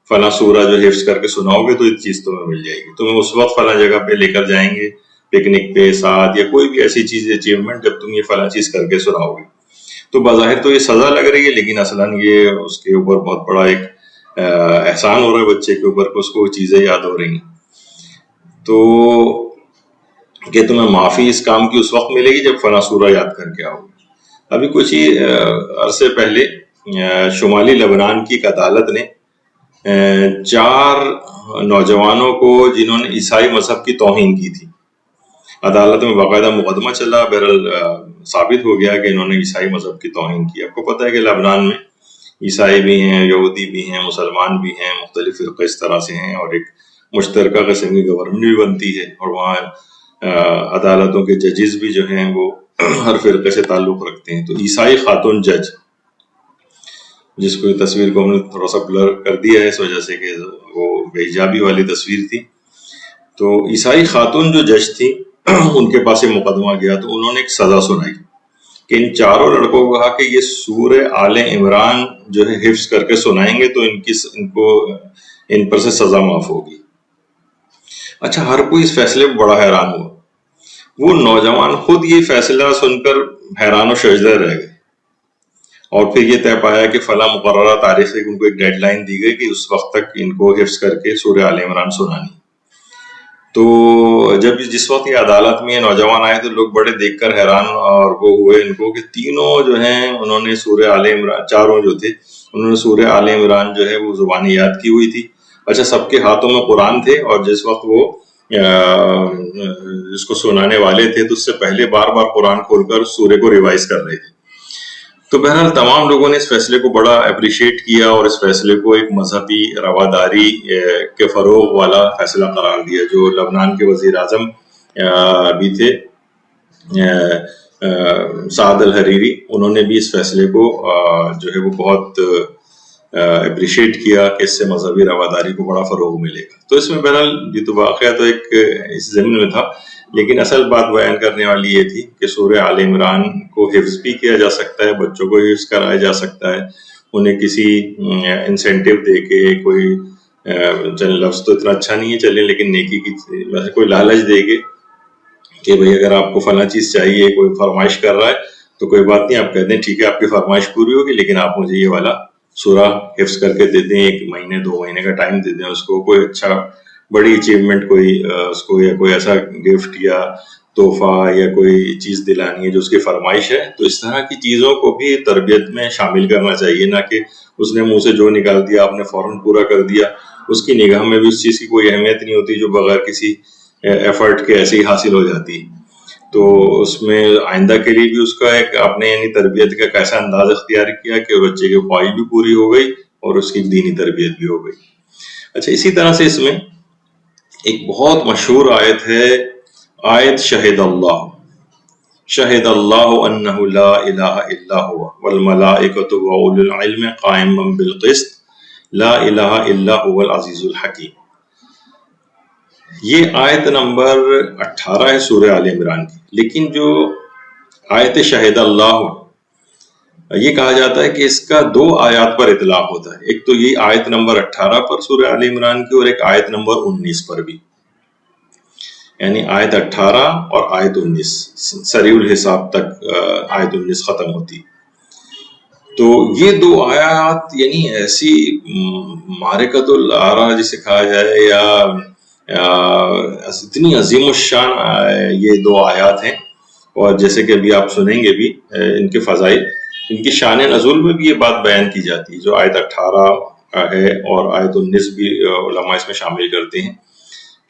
فلاں سورہ جو حفظ کر کے سناؤ گے تو یہ چیز تمہیں مل جائے گی، تمہیں اس وقت فلاں جگہ پہ لے کر جائیں گے، پکنک پہ ساتھ، یا کوئی بھی ایسی چیز اچیومنٹ جب تم یہ فلاں چیز کر کے سناؤ گے۔ تو بظاہر تو یہ سزا لگ رہی ہے، لیکن اصلاً یہ اس کے اوپر بہت بڑا ایک احسان ہو رہا ہے بچے کے اوپر کہ اس کو چیزیں یاد ہو رہی ہیں۔ تو کہ تمہیں معافی اس کام کی اس وقت ملے گی جب فلاں سورہ یاد کر کے آؤ گے۔ ابھی کچھ ہی عرصے پہلے شمالی لبنان کی ایک عدالت نے 4 نوجوانوں کو جنہوں نے عیسائی مذہب کی توہین کی تھی، عدالت میں باقاعدہ مقدمہ چلا، بہرحال ثابت ہو گیا کہ انہوں نے عیسائی مذہب کی توہین کی۔ آپ کو پتہ ہے کہ لبنان میں عیسائی بھی ہیں، یہودی بھی ہیں، مسلمان بھی ہیں، مختلف فرقے اس طرح سے ہیں، اور ایک مشترکہ قسم کی گورنمنٹ بھی بنتی ہے، اور وہاں عدالتوں کے ججز بھی جو ہیں وہ ہر فرقے سے تعلق رکھتے ہیں۔ تو عیسائی خاتون جج، جس کو تصویر کو ہم نے تھوڑا سا بلر کر دیا ہے اس وجہ سے کہ وہ بے حجابی والی تصویر تھی، تو عیسائی خاتون جو جج تھی ان کے پاس مقدمہ گیا، تو انہوں نے ایک سزا سنائی کہ ان 4 لڑکوں کو کہا کہ یہ سورہ آل عمران جو ہے حفظ کر کے سنائیں گے تو ان پر سے سزا معاف ہوگی۔ اچھا، ہر کوئی اس فیصلے پر بڑا حیران ہوا، وہ نوجوان خود یہ فیصلہ سن کر حیران و شجدہ رہ گئے، اور پھر یہ طے پایا کہ فلاں مقررہ تاریخ سے ان کو ایک ڈیڈ لائن دی گئی کہ اس وقت تک ان کو حفظ کر کے سورہ آل عمران سنانی۔ تو جس وقت یہ عدالت میں یہ نوجوان آئے تو لوگ بڑے دیکھ کر حیران اور وہ ہوئے ان کو کہ تینوں جو ہیں انہوں نے سورہ آل عمران، 4 جو تھے انہوں نے سورہ آل عمران جو ہے وہ زبانی یاد کی ہوئی تھی۔ اچھا، سب کے ہاتھوں میں قرآن تھے، اور جس وقت وہ جس کو سنانے والے تھے تو اس سے پہلے بار بار قرآن کھول کر سورے کو ریوائز کر رہے تھے۔ تو بہرحال تمام لوگوں نے اس فیصلے کو بڑا اپریشیٹ کیا، اور اس فیصلے کو ایک مذہبی رواداری کے فروغ والا فیصلہ قرار دیا۔ جو لبنان کے وزیر اعظم بھی تھے سعد الحریری، انہوں نے بھی اس فیصلے کو جو ہے وہ بہت اپریشیٹ کیا کہ اس سے مذہبی رواداری کو بڑا فروغ ملے گا۔ تو اس میں بہرحال یہ تو واقعہ تو ایک اس ضمن میں تھا، لیکن اصل بات بیان کرنے والی یہ تھی کہ سورہ آل عمران کو حفظ بھی کیا جا سکتا ہے، بچوں کو حفظ کرایا جا سکتا ہے، انہیں کسی انسینٹیو دے کے، کوئی لفظ تو اتنا اچھا نہیں ہے چلیں، لیکن نیکی کی کوئی لالچ دے کے کہ بھئی اگر آپ کو فلاں چیز چاہیے، کوئی فرمائش کر رہا ہے تو کوئی بات نہیں، آپ کہہ دیں ٹھیک ہے آپ کی فرمائش پوری ہوگی، لیکن آپ مجھے یہ والا سورہ حفظ کر کے دے دیں، 1 مہینے 2 مہینے کا ٹائم دے دیں، اس کو کوئی اچھا بڑی اچیومنٹ کوئی اس کو، یا کوئی ایسا گفٹ یا تحفہ یا کوئی چیز دلانی ہے جو اس کی فرمائش ہے۔ تو اس طرح کی چیزوں کو بھی تربیت میں شامل کرنا چاہیے، نہ کہ اس نے منہ سے جو نکال دیا آپ نے فوراً پورا کر دیا، اس کی نگاہ میں بھی اس چیز کی کوئی اہمیت نہیں ہوتی جو بغیر کسی ایفرٹ کے ایسے ہی حاصل ہو جاتی ہے۔ تو اس میں آئندہ کے لیے بھی اس کا ایک آپ نے یعنی تربیت کا کیسا انداز اختیار کیا کہ بچے کی خواہش بھی پوری ہو گئی اور اس کی دینی تربیت بھی ہو گئی. اچھا، اسی طرح سے اس میں ایک بہت مشہور آیت ہے، آیت شہد اللہ انہ لا الہ الا هو والملائکۃ واولو العلم قائما بالقسط لا الہ الا هو العزیز الحکیم. یہ آیت نمبر 18 ہے سورہ آل عمران کی. لیکن جو آیت شہد اللہ، یہ کہا جاتا ہے کہ اس کا 2 آیات پر اطلاق ہوتا ہے. ایک تو یہ آیت نمبر 18 پر سورہ آل عمران کی، اور ایک آیت نمبر 19 پر بھی، یعنی آیت 18 اور آیت 19 سریع الحساب تک آیت 19 ختم ہوتی. تو یہ 2 آیات یعنی ایسی معرکۃ الآراء جسے کہا جائے، یا اتنی عظیم الشان یہ 2 آیات ہیں. اور جیسے کہ ابھی آپ سنیں گے بھی ان کے فضائل، ان کی شان نزول میں بھی یہ بات بیان کی جاتی ہے. جو آیت 18 ہے اور آیت 19 بھی علماء اس میں شامل کرتے ہیں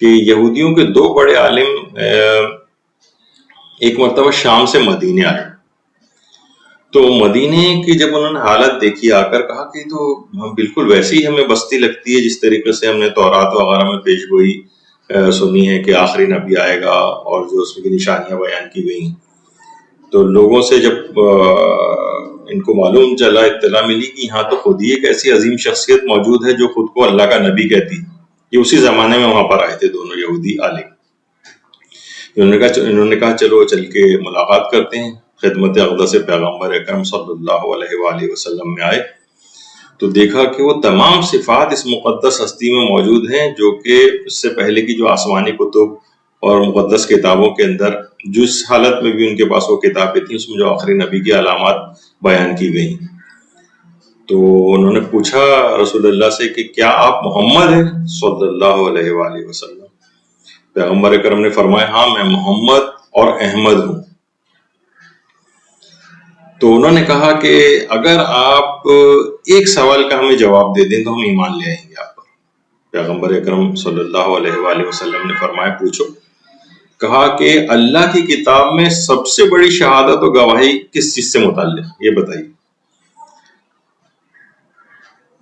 کہ یہودیوں کے 2 بڑے عالم ایک مرتبہ شام سے مدینے آئے. تو مدینے کی جب انہوں نے حالت دیکھی، آ کر کہا کہ تو بالکل ویسی ہمیں بستی لگتی ہے جس طریقے سے ہم نے تورات وغیرہ میں پیش گوئی سنی ہے کہ آخری نبی آئے گا اور جو اس کی نشانیاں بیان کی گئی. تو لوگوں سے جب ان کو معلوم چلا، اطلاع ملی کہ یہاں تو خود ہی ایک ایسی عظیم شخصیت موجود ہے جو خود کو اللہ کا نبی کہتی. یہ اسی زمانے میں وہاں پر آئے تھے دونوں یہودی عالم. انہوں نے کہا چلو چل کے ملاقات کرتے ہیں. خدمت اقدس پیغمبر اکرم صلی اللہ علیہ وآلہ وسلم میں آئے تو دیکھا کہ وہ تمام صفات اس مقدس ہستی میں موجود ہیں جو کہ اس سے پہلے کی جو آسمانی کتب اور مقدس کتابوں کے اندر جس حالت میں بھی ان کے پاس وہ کتابیں تھیں اس میں جو آخری نبی کی علامات بیان کی گئی. تو انہوں نے پوچھا رسول اللہ سے کہ کیا آپ محمد ہیں صلی اللہ علیہ وآلہ وسلم؟ پیغمبر اکرم نے فرمایا ہاں میں محمد اور احمد ہوں. تو انہوں نے کہا کہ اگر آپ ایک سوال کا ہمیں جواب دے دیں تو ہم ایمان لے آئیں گے آپ پر. پیغمبر اکرم صلی اللہ علیہ وآلہ وسلم نے فرمایا پوچھو. کہا کہ اللہ کی کتاب میں سب سے بڑی شہادت و گواہی کس چیز سے متعلق یہ بتائیے.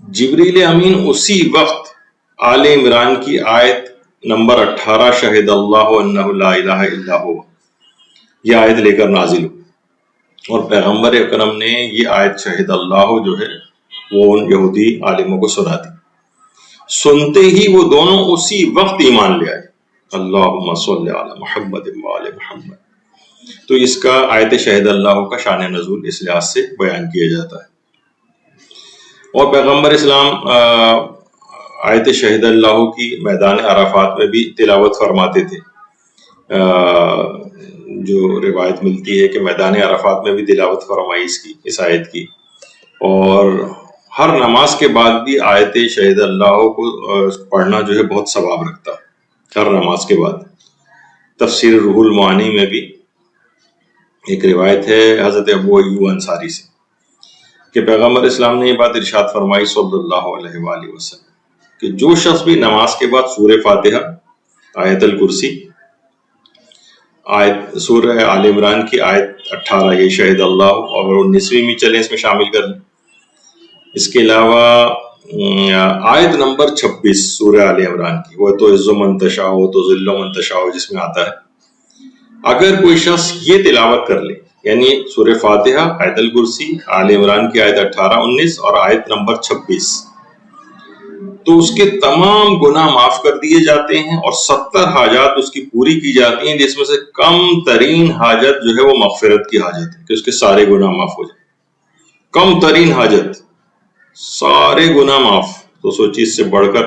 جبریل امین اسی وقت آل عمران کی آیت نمبر 18 شہد اللہ انہ لا الہ الا هو یہ آیت لے کر نازل ہوئی، اور پیغمبر اکرم نے یہ آیت شہد اللہ جو ہے وہ ان یہودی عالموں کو سنا دی. سنتے ہی وہ دونوں اسی وقت ایمان لے آئے. اللہم صلی علی محمد وآل محمد. تو اس کا آیت شہد اللہ کا شان نزول اس لحاظ سے بیان کیا جاتا ہے. اور پیغمبر اسلام آیت شہد اللہ کی میدان عرفات میں بھی تلاوت فرماتے تھے. جو روایت ملتی ہے کہ میدان عرفات میں بھی تلاوت فرمائی اس آیت کی. اور ہر نماز کے بعد بھی آیت شہد اللہ کو پڑھنا جو ہے بہت ثواب رکھتا ہے. ہر نماز کے بعد تفسیر روح المعانی میں بھی ایک روایت ہے حضرت ابو ایوب انصاری سے کہ پیغمبر اسلام نے یہ بات ارشاد فرمائی صلی اللہ علیہ وآلہ وسلم کہ جو شخص بھی نماز کے بعد سورہ فاتحہ، آیت الکرسی، آیت سورہ آل عمران کی آیت 18 یہ شہد اللہ اور 19ویں بھی چلیں اس میں شامل کر لیں. اس کے علاوہ آیت نمبر 26 سورہ آل عمران کی وہ تو عز من تشاء تو ذل من تشاء جس میں آتا ہے، اگر کوئی شخص یہ تلاوت کر لے یعنی سورہ فاتحہ، آیت الکرسی، آل عمران کی آیت 18، 19 اور آیت نمبر 26 تو اس کے تمام گناہ معاف کر دیے جاتے ہیں اور 70 حاجات اس کی پوری کی جاتی ہیں، جس میں سے کم ترین حاجت جو ہے وہ مغفرت کی حاجت ہے کہ اس کے سارے گناہ معاف ہو جائیں. کم ترین حاجت، سارے گناہ معاف. تو سوچی اس سے بڑھ کر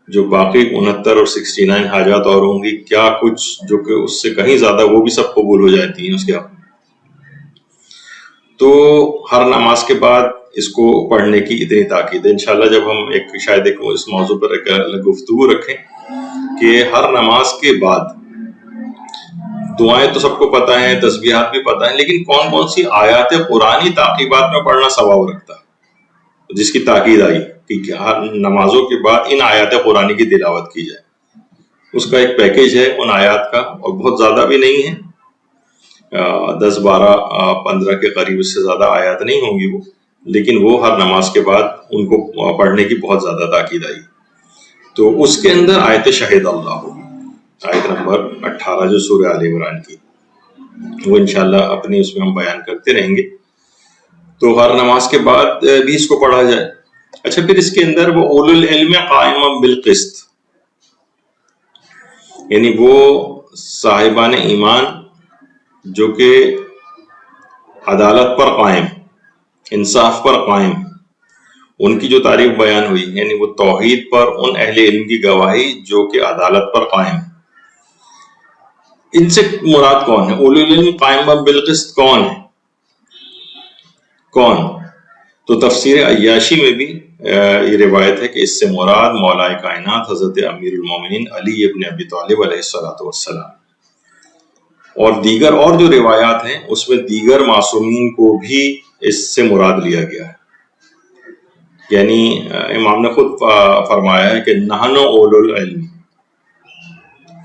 جو باقی 69 اور 69 حاجات اور ہوں گی کیا کچھ جو کہ اس سے کہیں زیادہ وہ بھی سب قبول ہو جاتی ہیں اس کے حق میں. تو ہر نماز کے بعد اس کو پڑھنے کی اتنی تاکید ہے. انشاءاللہ جب ہم شاید اس موضوع پر ایک گفتگو رکھیں کہ ہر نماز کے بعد دعائیں تو سب کو پتہ ہیں، تسبیحات بھی پتہ ہیں، لیکن کون کون سی آیات قرآنی تعقیبات میں پڑھنا ثواب رکھتا ہے جس کی تاکید آئی کہ ہر نمازوں کے بعد ان آیات قرآنی کی تلاوت کی جائے. اس کا ایک پیکیج ہے ان آیات کا اور بہت زیادہ بھی نہیں ہے 10 12 15 کے قریب، اس سے زیادہ آیات نہیں ہوں گی وہ، لیکن وہ ہر نماز کے بعد ان کو پڑھنے کی بہت زیادہ تاکید آئی۔ تو اس کے اندر آیت شہید اللہ ہوگی، آیت نمبر 18 جو سورہ آل عمران کی، وہ انشاءاللہ اپنی اس میں ہم بیان کرتے رہیں گے۔ تو ہر نماز کے بعد بھی اس کو پڑھا جائے۔ اچھا، پھر اس کے اندر وہ اولو العلم قائما بالقسط، یعنی وہ صاحبان ایمان جو کہ عدالت پر قائم، انصاف پر قائم، ان کی جو تعریف بیان ہوئی، یعنی وہ توحید پر ان اہل علم کی گواہی جو کہ عدالت پر قائم۔ ان سے مراد کون ہے؟ اولو العلم قائم بالقسط کون ہے؟ کون؟ تو تفسیر عیاشی میں بھی یہ روایت ہے کہ اس سے مراد مولا کائنات حضرت امیر المومنین علی ابن ابی طالب علیہ الصلوۃ والسلام، اور دیگر اور جو روایات ہیں اس میں دیگر معصومین کو بھی اس سے مراد لیا گیا ہے۔ یعنی امام نے خود فرمایا ہے کہ نحن اولو العلم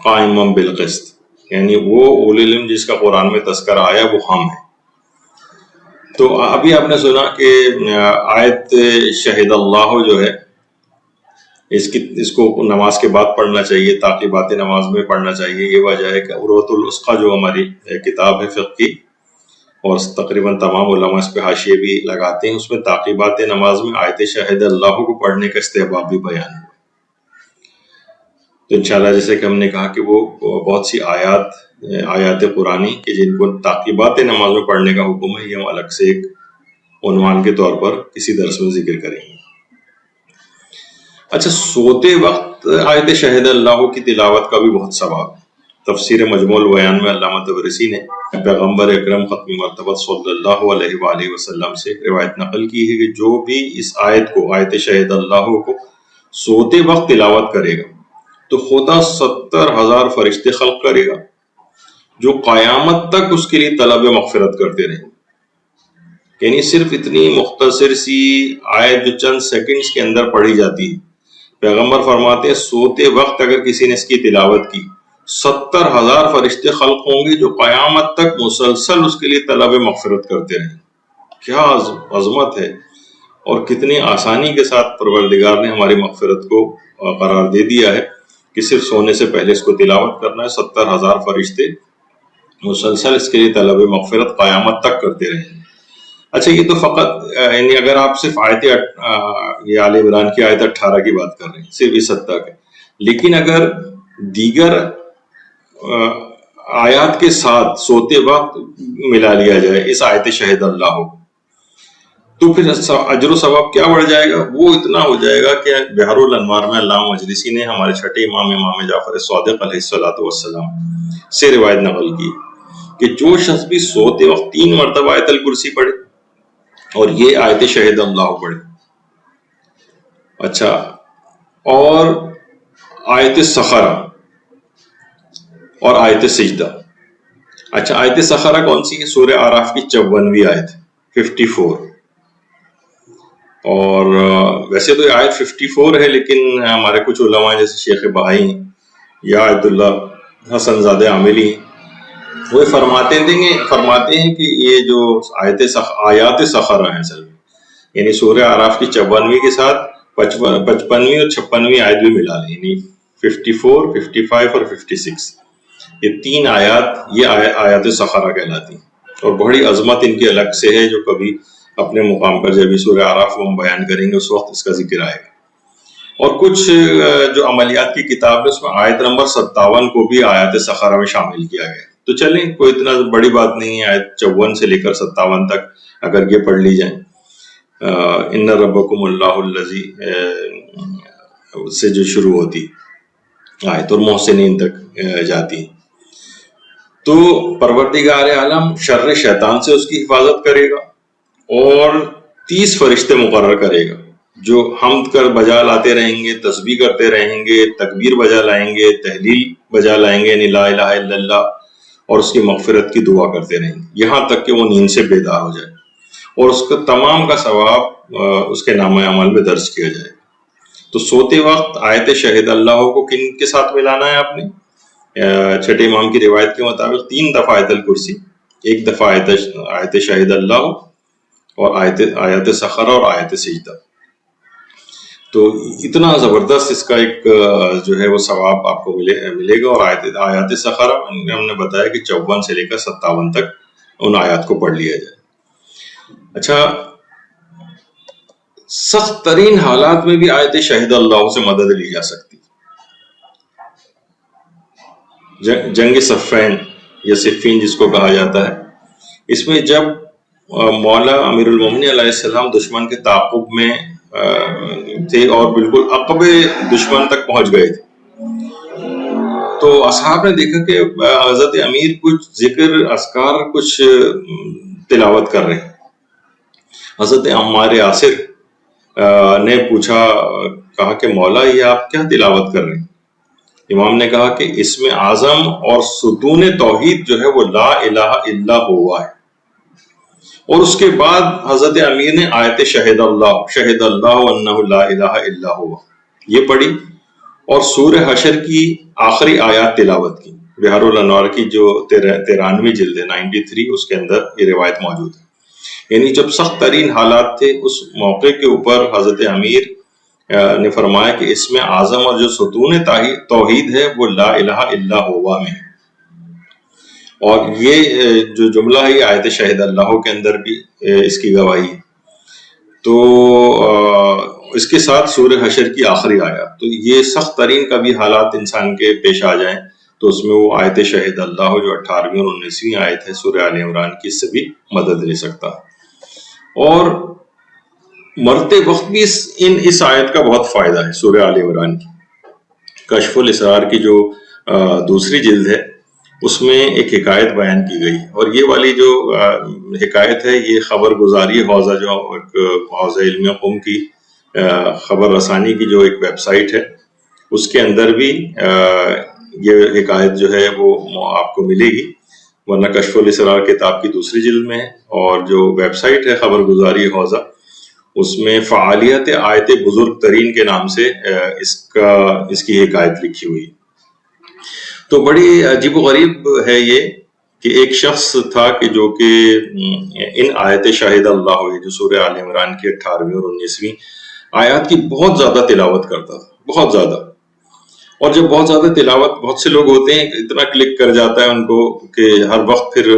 قائم بالقسط، یعنی وہ اولو العلم جس کا قرآن میں تذکرہ آیا وہ ہم ہیں۔ تو ابھی آپ نے سنا کہ آیت شہید اللہ جو ہے اس کو نماز کے بعد پڑھنا چاہیے، تعقیبات نماز میں پڑھنا چاہیے۔ یہ وجہ ہے کہ عروۃ الوثقی جو ہماری کتاب ہے فقہ کی، اور تقریباً تمام علماء اس پہ حاشیے بھی لگاتے ہیں، اس میں تعقیبات نماز میں آیت شہید اللہ کو پڑھنے کا استحباب بھی بیان ہے۔ تو انشاءاللہ جیسے کہ ہم نے کہا کہ وہ بہت سی آیات قرآنی کہ جن کو تعقیبات نماز میں پڑھنے کا حکم ہے، یہ ہم الگ سے ایک عنوان کے طور پر کسی درس میں ذکر کریں گے۔ اچھا، سوتے وقت آیت شہید اللہ کی تلاوت کا بھی بہت ثواب ہے۔ تفسیر مجموع البیان میں علامہ طبرسی نے پیغمبر اکرم ختم مرتبہ صلی اللہ علیہ وآلہ وسلم سے روایت نقل کی ہے کہ جو بھی اس آیت کو، آیت شہید اللہ کو سوتے وقت تلاوت کرے گا تو خدا 70,000 فرشتے خلق کرے گا جو قیامت تک اس کے لیے طلب مغفرت کرتے رہیں۔ یعنی صرف اتنی مختصر سی آیت جو چند سیکنڈز کے اندر پڑھی جاتی ہے، پیغمبر فرماتے ہیں سوتے وقت اگر کسی نے اس کی تلاوت کی 70,000 فرشتے خلق ہوں گے جو قیامت تک مسلسل اس کے لیے طلب مغفرت کرتے رہیں۔ کیا عظمت ہے، اور کتنی آسانی کے ساتھ پروردگار نے ہماری مغفرت کو قرار دے دیا ہے کہ صرف سونے سے پہلے اس کو تلاوت کرنا ہے، 70,000 فرشتے مسلسل اس کے لیے طلب مغفرت قیامت تک کرتے رہیں۔ اچھا، یہ تو فقط یعنی اگر آپ صرف یہ آل عمران کی آیت 18 کی بات کر رہے ہیں، صرف اس حد تک ہے، لیکن اگر دیگر آیات کے ساتھ سوتے وقت ملا لیا جائے اس آیت شہید اللہ کو، تو پھر اجر و ثواب کیا بڑھ جائے گا؟ وہ اتنا ہو جائے گا کہ بحر الانوار میں علامہ مجلسی نے ہمارے چھٹے امام جعفر صادق علیہ الصلوۃ والسلام سے روایت نقل کی کہ جو شخص بھی سوتے وقت 3 مرتبہ آیت الکرسی پڑھے اور یہ آیت شہید اللہ پڑھے، اچھا، اور آیت سخرہ اور آیت سجدہ۔ اچھا، آیت سخرہ کون سی ہے؟ سورہ اعراف کی 54ویں آیت 54، اور ویسے تو یہ آیت 54 ہے، لیکن ہمارے کچھ علماء جیسے شیخ بہائی یا عبد اللہ حسن زادہ عاملی وہ فرماتے ہیں کہ یہ جو آیات سخرہ ہیں اصل میں، یعنی سورہ اعراف کی 54ویں کے ساتھ 55ویں اور 56ویں آیت بھی ملا لیں، یعنی 54، 55 اور 56، یہ 3 آیات یہ آیات سخرہ کہلاتی ہیں، اور بڑی عظمت ان کی الگ سے ہے جو کبھی اپنے مقام پر جب سورہ اعراف کو ہم بیان کریں گے اس وقت اس کا ذکر آئے گا۔ اور کچھ جو عملیات کی کتاب ہے اس میں آیت نمبر 57 کو بھی آیات سخرہ میں شامل کیا گیا۔ تو چلیں، کوئی اتنا بڑی بات نہیں ہے، آیت 54 سے لے کر 57 تک اگر یہ پڑھ لی جائیں، ان ربکم اللہ الذی سے جو شروع ہوتی آیت اور محسنین تک جاتی، تو پروردگار عالم شر شیطان سے اس کی حفاظت کرے گا اور 30 فرشتے مقرر کرے گا جو حمد کر بجا لاتے رہیں گے، تسبیح کرتے رہیں گے، تکبیر بجا لائیں گے، تحلیل بجا لائیں گے، یعنی لا الہ الا اللہ، اور اس کی مغفرت کی دعا کرتے رہیں گے یہاں تک کہ وہ نیند سے بیدار ہو جائے، اور اس کا تمام کا ثواب اس کے نامہ اعمال میں درج کیا جائے گا۔ تو سوتے وقت آیت شہید اللہ کو کن کے ساتھ ملانا ہے آپ نے؟ چھٹے امام کی روایت کے مطابق 3 دفعہ آیت الکرسی ایک دفعہ آیت شہید اللہ اور آیت سخرہ اور آیت سجدہ. تو اتنا زبردست اس کا ایک جو ہے وہ ثواب آپ کو ملے گا. اور آیات سخرہ ہم نے بتایا کہ 54 سے لے کر 57 تک ان آیات کو پڑھ لیا جائے. اچھا، سخت ترین حالات میں بھی آیت شہید اللہ سے مدد لی جا سکتی. جنگ صفین یا صفین جس کو کہا جاتا ہے، اس میں جب مولا امیر المومنین علیہ السلام دشمن کے تعاقب میں تھے اور بالکل عقب دشمن تک پہنچ گئے تھے، تو اصحاب نے دیکھا کہ حضرت امیر کچھ ذکر اذکار کچھ تلاوت کر رہے ہیں. حضرت عمار یاسر نے پوچھا، کہا کہ مولا یہ آپ کیا تلاوت کر رہے ہیں؟ امام نے کہا کہ اسم اعظم اور ستون توحید جو ہے وہ لا الہ الا ہوا ہے. اور اس کے بعد حضرت امیر نے آیت شہد اللہ انہ لا الہ الا ہوا یہ پڑھی، اور سورہ حشر کی آخری آیات تلاوت کی. بہار الانوار کی جو 93 جلد ہے 93، اس کے اندر یہ روایت موجود ہے. یعنی جب سخت ترین حالات تھے اس موقع کے اوپر حضرت امیر نے فرمایا کہ اسم اعظم اور جو ستون توحید ہے وہ لا الہ الا ہوا میں. اور یہ جو جملہ ہے یہ آیت شہید اللہ کے اندر بھی اس کی گواہی ہے. تو اس کے ساتھ سورہ حشر کی آخری آیات. تو یہ سخت ترین کبھی حالات انسان کے پیش آ جائیں تو اس میں وہ آیت شہید اللہ جو 18ویں اور 19ویں آیت ہے سورہ آل عمران کی، اس سے بھی مدد لے سکتا ہے. اور مرتے وقت بھی اس آیت کا بہت فائدہ ہے. سورہ آل عمران کی کشف الاسرار کی جو دوسری جلد ہے اس میں ایک حکایت بیان کی گئی، اور یہ والی جو حکایت ہے یہ خبر گزاری حوزہ جو حوزہ علمیہ قم کی خبر رسانی کی جو ایک ویب سائٹ ہے اس کے اندر بھی یہ حکایت جو ہے وہ آپ کو ملے گی، ورنہ کشف الاسرار کتاب کی دوسری جلد میں ہے. اور جو ویب سائٹ ہے خبر گزاری حوزہ، اس میں فعالیت آیت بزرگ ترین کے نام سے اس کی حکایت لکھی ہوئی. تو بڑی عجیب و غریب ہے یہ کہ ایک شخص تھا کہ جو کہ ان آیت شاہد اللہ ہوئی جو سورہ آل عمران کی 18ویں اور 19ویں آیات کی بہت زیادہ تلاوت کرتا تھا، بہت زیادہ. اور جب بہت زیادہ تلاوت، بہت سے لوگ ہوتے ہیں اتنا کلک کر جاتا ہے ان کو کہ ہر وقت پھر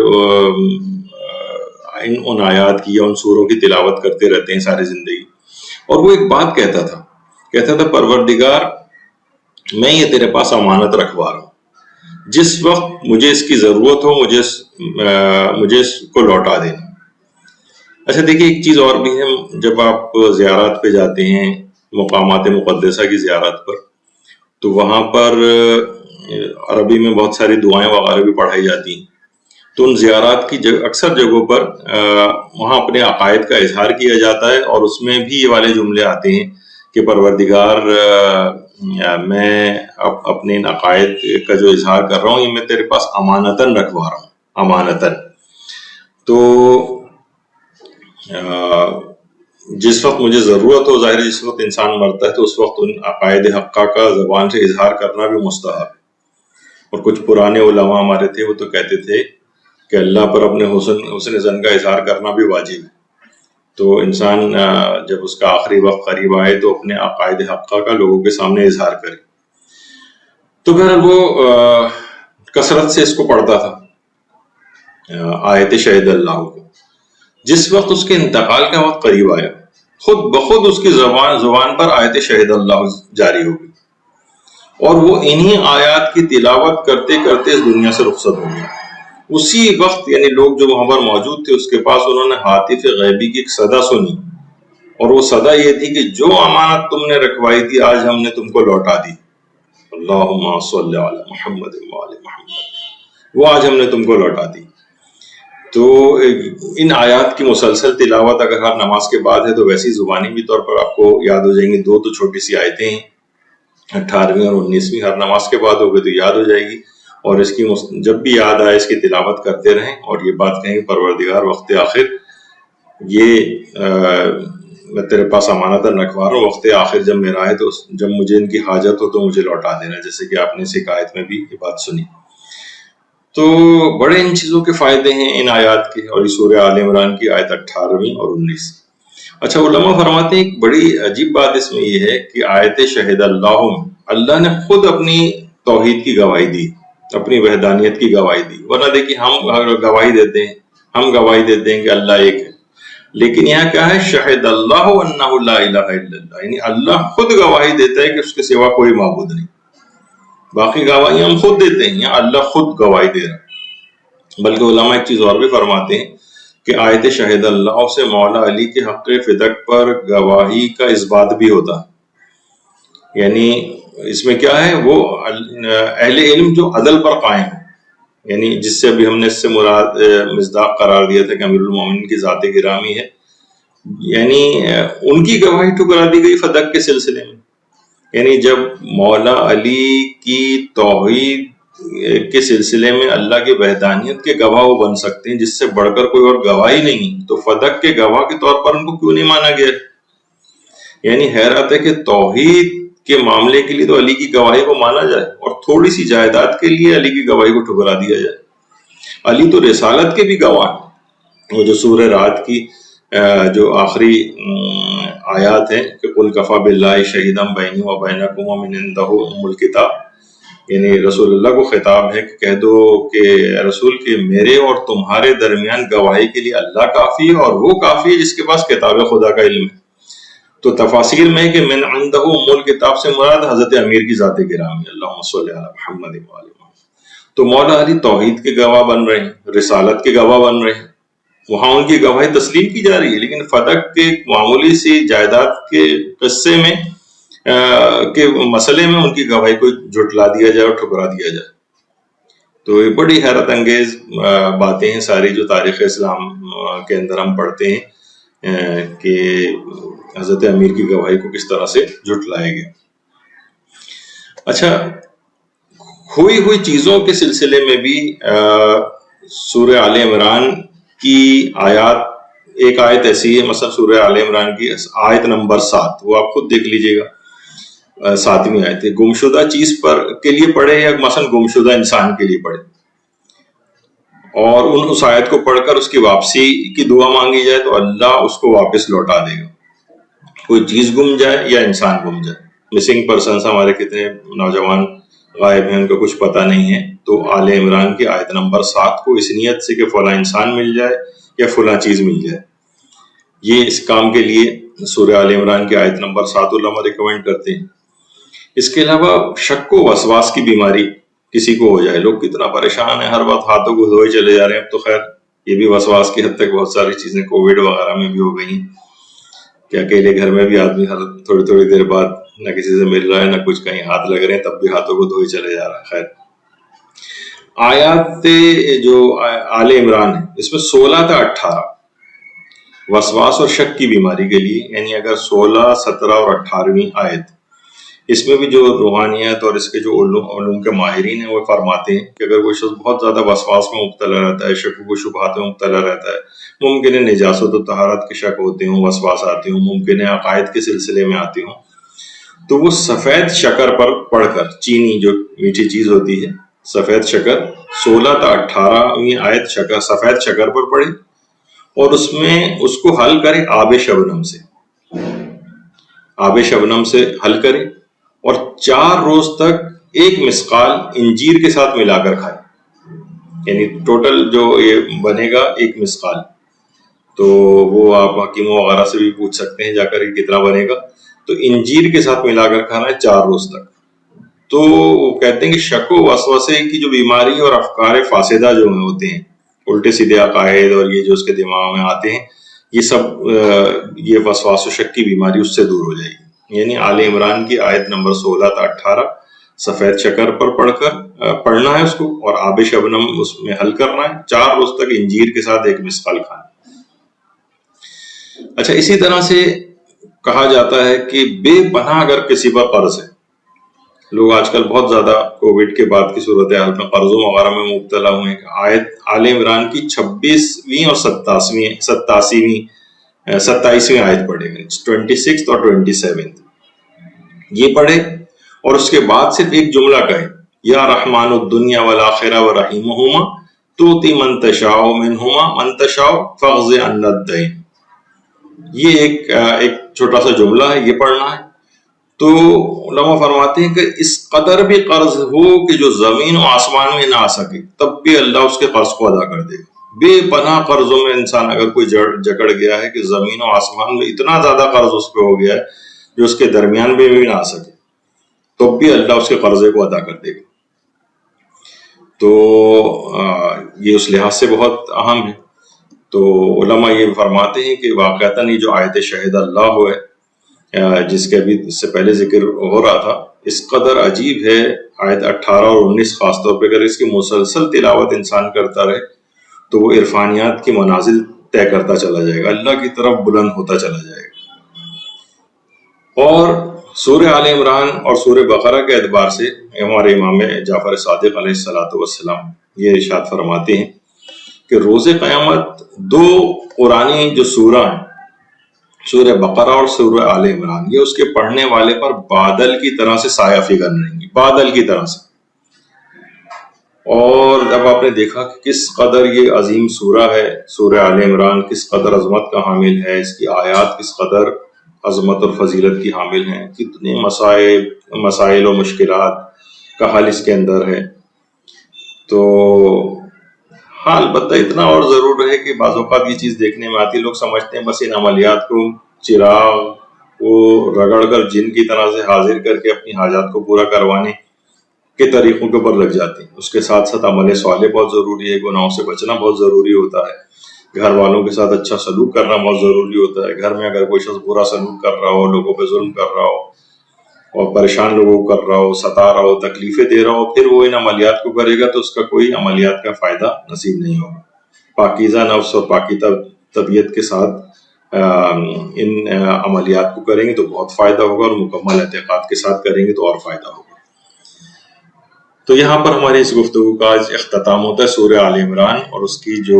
ان آیات کی یا ان سوروں کی تلاوت کرتے رہتے ہیں ساری زندگی. اور وہ ایک بات کہتا تھا پروردگار میں یہ تیرے پاس امانت رکھوا رہا ہوں، جس وقت مجھے اس کی ضرورت ہو مجھے اس کو لوٹا دینا. اچھا دیکھیے ایک چیز اور بھی ہے، جب آپ زیارات پہ جاتے ہیں مقامات مقدسہ کی زیارت پر، تو وہاں پر عربی میں بہت ساری دعائیں وغیرہ بھی پڑھائی جاتی ہیں. تو ان زیارات کی اکثر جگہوں پر وہاں اپنے عقائد کا اظہار کیا جاتا ہے، اور اس میں بھی یہ والے جملے آتے ہیں کہ پروردگار میں اپنے ان عقائد کا جو اظہار کر رہا ہوں یہ میں تیرے پاس امانتاً رکھوا رہا ہوں، امانتاً. تو جس وقت مجھے ضرورت ہو، ظاہر جس وقت انسان مرتا ہے تو اس وقت ان عقائد حقہ کا زبان سے اظہار کرنا بھی مستحب ہے. اور کچھ پرانے علماء ہمارے تھے وہ تو کہتے تھے کہ اللہ پر اپنے حسن ظن کا اظہار کرنا بھی واجب ہے. تو انسان جب اس کا آخری وقت قریب آئے تو اپنے عقائد حقہ کا لوگوں کے سامنے اظہار کرے. تو پھر وہ کثرت سے اس کو پڑھتا تھا آیت شہید اللہ کو. جس وقت اس کے انتقال کا وقت قریب آیا خود بخود اس کی زبان پر آیت شہید اللہ جاری ہو گئی، اور وہ انہی آیات کی تلاوت کرتے کرتے اس دنیا سے رخصت ہو گیا. اسی وقت یعنی لوگ جو وہاں پر موجود تھے اس کے پاس انہوں نے ہاتف غیبی کی ایک صدا سنی، اور وہ صدا یہ تھی کہ جو امانت تم نے رکھوائی تھی آج ہم نے تم کو لوٹا دی. اللہم صلی علی محمد وعلی محمد، وہ آج ہم نے تم کو لوٹا دی. تو ان آیات کی مسلسل تلاوت اگر ہر نماز کے بعد ہے تو ویسی زبانی بھی طور پر آپ کو یاد ہو جائیں گی. دو تو چھوٹی سی آیتیں ہیں 18ویں اور 19ویں، ہر نماز کے بعد ہوگی تو یاد ہو جائے گی. اور اس کی جب بھی یاد آئے اس کی تلاوت کرتے رہیں اور یہ بات کہیں کہ پروردگار وقت آخر یہ میں تیرے پاس امانتاً رکھوا رہا ہوں، وقت آخر جب میرا ہے تو جب مجھے ان کی حاجت ہو تو مجھے لوٹا دینا، جیسے کہ آپ نے اس حکایت میں بھی یہ بات سنی. تو بڑے ان چیزوں کے فائدے ہیں ان آیات کے، اور یہ سورہ آل عمران کی آیت 18 اور 19۔ اچھا، علماء فرماتے ہیں ایک بڑی عجیب بات اس میں یہ ہے کہ آیت شہد اللہ میں اللہ نے خود اپنی توحید کی گواہی دی، اپنی وحدانیت کی گواہی دی۔ ورنہ دیکھیے ہم گواہی دیتے ہیں کہ اللہ ایک ہے، لیکن یہاں کیا ہے؟ شہد اللہ انہ لا الہ الا اللہ، یعنی اللہ خود گواہی دیتا ہے کہ اس کے سوا کوئی معبود نہیں۔ باقی گواہیاں ہم خود دیتے ہیں، یہاں اللہ خود گواہی دے رہا ہے۔ بلکہ علماء ایک چیز اور بھی فرماتے ہیں کہ آیت شہد اللہ سے مولا علی کے حق فدق پر گواہی کا اثبات بھی ہوتا ہے۔ یعنی اس میں کیا ہے؟ وہ اہل علم جو عدل پر قائم ہے، یعنی جس سے ابھی ہم نے اس سے مراد مصداق قرار دیا تھا کہ امیر المومنین کی ذات گرامی ہے، یعنی ان کی گواہی ٹھکرا دی گئی فدق کے سلسلے میں۔ یعنی جب مولا علی کی توحید کے سلسلے میں اللہ کی وحدانیت کے گواہ وہ بن سکتے ہیں جس سے بڑھ کر کوئی اور گواہی نہیں، تو فدق کے گواہ کے طور پر ان کو کیوں نہیں مانا گیا؟ یعنی حیرت ہے کہ توحید کے معاملے کے لیے تو علی کی گواہی کو مانا جائے، اور تھوڑی سی جائیداد کے لیے علی کی گواہی کو ٹھکرا دیا جائے۔ علی تو رسالت کے بھی گواہ ہیں۔ وہ جو سورہ رعد کی جو آخری آیات ہیں کہ قل کفی باللہ شہیدا بینی و بینکم ومن عندہ ام الکتاب، یعنی رسول اللہ کو خطاب ہے کہ کہہ دو کہ رسول کے میرے اور تمہارے درمیان گواہی کے لیے اللہ کافی ہے، اور وہ کافی ہے جس کے پاس کتاب خدا کا علم ہے۔ تو تفاسیر میں کہ من عندہ ام الکتاب سے مراد حضرت امیر کی ذات گرامی، اللہم صلی علی محمد و آل محمد۔ تو مولا علی توحید کے گواہ بن رہے ہیں، رسالت کے گواہ بن رہے ہیں، وہاں ان کی گواہی تسلیم کی جا رہی ہے، لیکن فدق کے معمولی سی جائیداد کے قصے میں کے مسئلے میں ان کی گواہی کو جھٹلا دیا جائے اور ٹھکرا دیا جائے۔ تو یہ بڑی حیرت انگیز باتیں ہیں ساری جو تاریخ اسلام کے اندر ہم پڑھتے ہیں کہ حضرت امیر کی گواہی کو کس طرح سے جھٹلایا گیا۔ اچھا، ہوئی چیزوں کے سلسلے میں بھی سورہ آل عمران کی آیات، ایک آیت ایسی ہے مثلا سورہ آل عمران کی آیت نمبر 7، وہ آپ خود دیکھ لیجئے گا، 7ویں آیت ہے، گمشدہ چیز پر کے لیے پڑھے یا مثلا گمشدہ انسان کے لیے پڑھے، اور اس آیت کو پڑھ کر اس کی واپسی کی دعا مانگی جائے تو اللہ اس کو واپس لوٹا دے گا۔ کوئی چیز گم جائے یا انسان گم جائے، مسنگ پرسنس ہمارے کتنے نوجوان غائب ہیں، ان کو کچھ پتہ نہیں ہے، تو آل عمران کی آیت نمبر 7 کو اس نیت سے کہ فلاں انسان مل جائے یا فلاں چیز مل جائے، یہ اس کام کے لیے سورہ آل عمران کی آیت نمبر 7 علماء ریکمینڈ کرتے ہیں۔ اس کے علاوہ شک و وسواس کی بیماری کسی کو ہو جائے، لوگ کتنا پریشان ہیں، ہر وقت ہاتھوں کو دھوئے چلے جا رہے ہیں، اب تو خیر یہ بھی وسواس کی حد تک بہت ساری چیزیں کووڈ وغیرہ میں بھی ہو گئی ہیں کہ اکیلے گھر میں بھی آدمی ہر تھوڑی دیر بعد نہ کسی سے مل رہا ہے، نہ کچھ کہیں ہاتھ لگ رہے ہیں، تب بھی ہاتھوں کو دھوئے چلے جا رہا ہے۔ خیر، آیات جو آل عمران ہے اس میں 16 تا 18 وسواس اور شک کی بیماری کے لیے، یعنی اگر 16، 17 اور 18ویں آیت، اس میں بھی جو روحانیت اور اس کے جو علوم کے ماہرین ہیں وہ فرماتے ہیں کہ اگر کوئی شخص بہت زیادہ وسواس میں مبتلا رہتا ہے، شک و شبہات میں مبتلا رہتا ہے، ممکن ہے نجاست و طہارت کے شک ہوتے ہوں، وسواس آتے ہوں، ممکن ہے عقائد کے سلسلے میں آتے ہوں، تو وہ سفید شکر پر پڑھ کر، چینی جو میٹھی چیز ہوتی ہے، سفید شکر، 16 تا 18ویں آیت سفید شکر پر پڑھے، اور اس میں اس کو حل کرے آب شبنم سے حل کرے، اور 4 روز تک 1 مسقال انجیر کے ساتھ ملا کر کھائے، یعنی ٹوٹل جو یہ بنے گا 1 مسقال، تو وہ آپ حکیموں وغیرہ سے بھی پوچھ سکتے ہیں جا کر یہ کتنا بنے گا، تو انجیر کے ساتھ ملا کر کھانا ہے 4 روز تک۔ تو وہ کہتے ہیں کہ شک و وسوسے کی جو بیماری اور افکار فاسدہ جو ہوتے ہیں، الٹے سیدھے عقائد اور یہ جو اس کے دماغ میں آتے ہیں، یہ سب یہ وسواس و شک کی بیماری اس سے دور ہو جائے گی۔ یعنی آل عمران کی آیت نمبر 16 تا 18 سفید شکر پر پڑھنا ہے اس کو، اور آب شبنم اس میں حل کرنا ہے، 4 روز تک انجیر کے ساتھ 1 مسقال کھانا۔ اچھا، اسی طرح سے کہا جاتا ہے کہ بے پناہ اگر کسی پر قرض ہے، لوگ آج کل بہت زیادہ کووڈ کے بعد کی صورتحال میں قرضوں وغیرہ میں مبتلا ہوئے ہیں، آیت آل عمران کی 26ویں اور 27ویں آیت پڑھے گئے، 26 اور 27 یہ پڑھے، اور اس کے بعد صرف ایک جملہ کہے یا رحمان الدنیا والآخرہ ورحیمہما توتی من تشاء منہما من تشاء فاغض عنا الدین. یہ ایک چھوٹا سا جملہ ہے، یہ پڑھنا ہے. تو علماء فرماتے ہیں کہ اس قدر بھی قرض ہو کہ جو زمین و آسمان میں نہ آ سکے تب بھی اللہ اس کے قرض کو ادا کر دے گا. بے پناہ قرضوں میں انسان اگر کوئی جکڑ گیا ہے کہ زمین و آسمان میں اتنا زیادہ قرض اس پہ ہو گیا ہے جو اس کے درمیان میں بھی نہ آ سکے تب بھی اللہ اس کے قرضے کو ادا کر دے گا. تو یہ اس لحاظ سے بہت اہم ہے. تو علماء یہ فرماتے ہیں کہ واقعتاً یہ جو آیت شہد اللہ ہے جس کے ابھی اس سے پہلے ذکر ہو رہا تھا، اس قدر عجیب ہے. آیت 18 اور 19 خاص طور پہ اگر اس کی مسلسل تلاوت انسان کرتا رہے تو وہ عرفانیات کی منازل طے کرتا چلا جائے گا، اللہ کی طرف بلند ہوتا چلا جائے گا. اور سورہ آل عمران اور سورہ بقرہ کے اعتبار سے ہمارے امام جعفر صادق علیہ الصلوۃ والسلام یہ ارشاد فرماتے ہیں کہ روز قیامت دو قرآنی جو سورہ ہیں، سورہ بقرہ اور سورہ آل عمران، یہ اس کے پڑھنے والے پر بادل کی طرح سے سایہ فگن رہیں گی، بادل کی طرح سے. اور اب آپ نے دیکھا کہ کس قدر یہ عظیم سورہ ہے سورہ آل عمران، کس قدر عظمت کا حامل ہے، اس کی آیات کس قدر عظمت اور فضیلت کی حامل ہیں، کتنے مسائل و مشکلات کا حل اس کے اندر ہے. تو ہاں البتہ اتنا اور ضرور ہے کہ بعض اوقات یہ چیز دیکھنے میں آتی، لوگ سمجھتے ہیں بس ان عملیات کو چراغ کو رگڑ کر جن کی طرح سے حاضر کر کے اپنی حاجات کو پورا کروانے کے طریقوں کے اوپر لگ جاتے ہیں. اس کے ساتھ ساتھ عمل صالح بہت ضروری ہے، گناہوں سے بچنا بہت ضروری ہوتا ہے، گھر والوں کے ساتھ اچھا سلوک کرنا بہت ضروری ہوتا ہے. گھر میں اگر کوئی شخص برا سلوک کر رہا ہو، لوگوں پہ ظلم کر رہا ہو اور پریشان لوگوں کو کر رہا ہو، ستا رہا ہو، تکلیفیں دے رہا ہو، پھر وہ ان عملیات کو کرے گا تو اس کا کوئی عملیات کا فائدہ نصیب نہیں ہوگا. پاکیزہ نفس اور پاکیزہ طبیعت کے ساتھ ان عملیات کو کریں گے تو بہت فائدہ ہوگا، اور مکمل اعتقاد کے ساتھ کریں گے تو اور فائدہ ہوگا. تو یہاں پر ہماری اس گفتگو کا اختتام ہوتا ہے سورہ آل عمران اور اس کی جو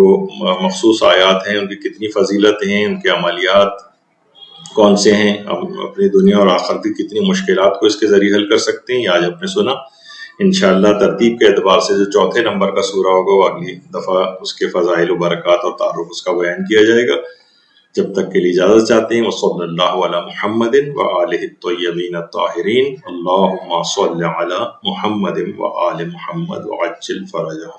مخصوص آیات ہیں، ان کی کتنی فضیلت ہیں، ان کے عملیات کون سے ہیں، ہم اپنی دنیا اور آخرت کی کتنی مشکلات کو اس کے ذریعے حل کر سکتے ہیں، یہ آج آپ نے سنا. انشاءاللہ ترتیب کے اعتبار سے جو چوتھے نمبر کا سورہ ہوگا وہ اگلی دفعہ اس کے فضائل و برکات اور تعارف اس کا بیان کیا جائے گا. جب تک کے لیے اجازت چاہتے ہیں. وصلی اللہ علی محمد وآلہ الطیبین الطاہرین. اللہم صل علی محمد وآل محمد وعجل فرجہ.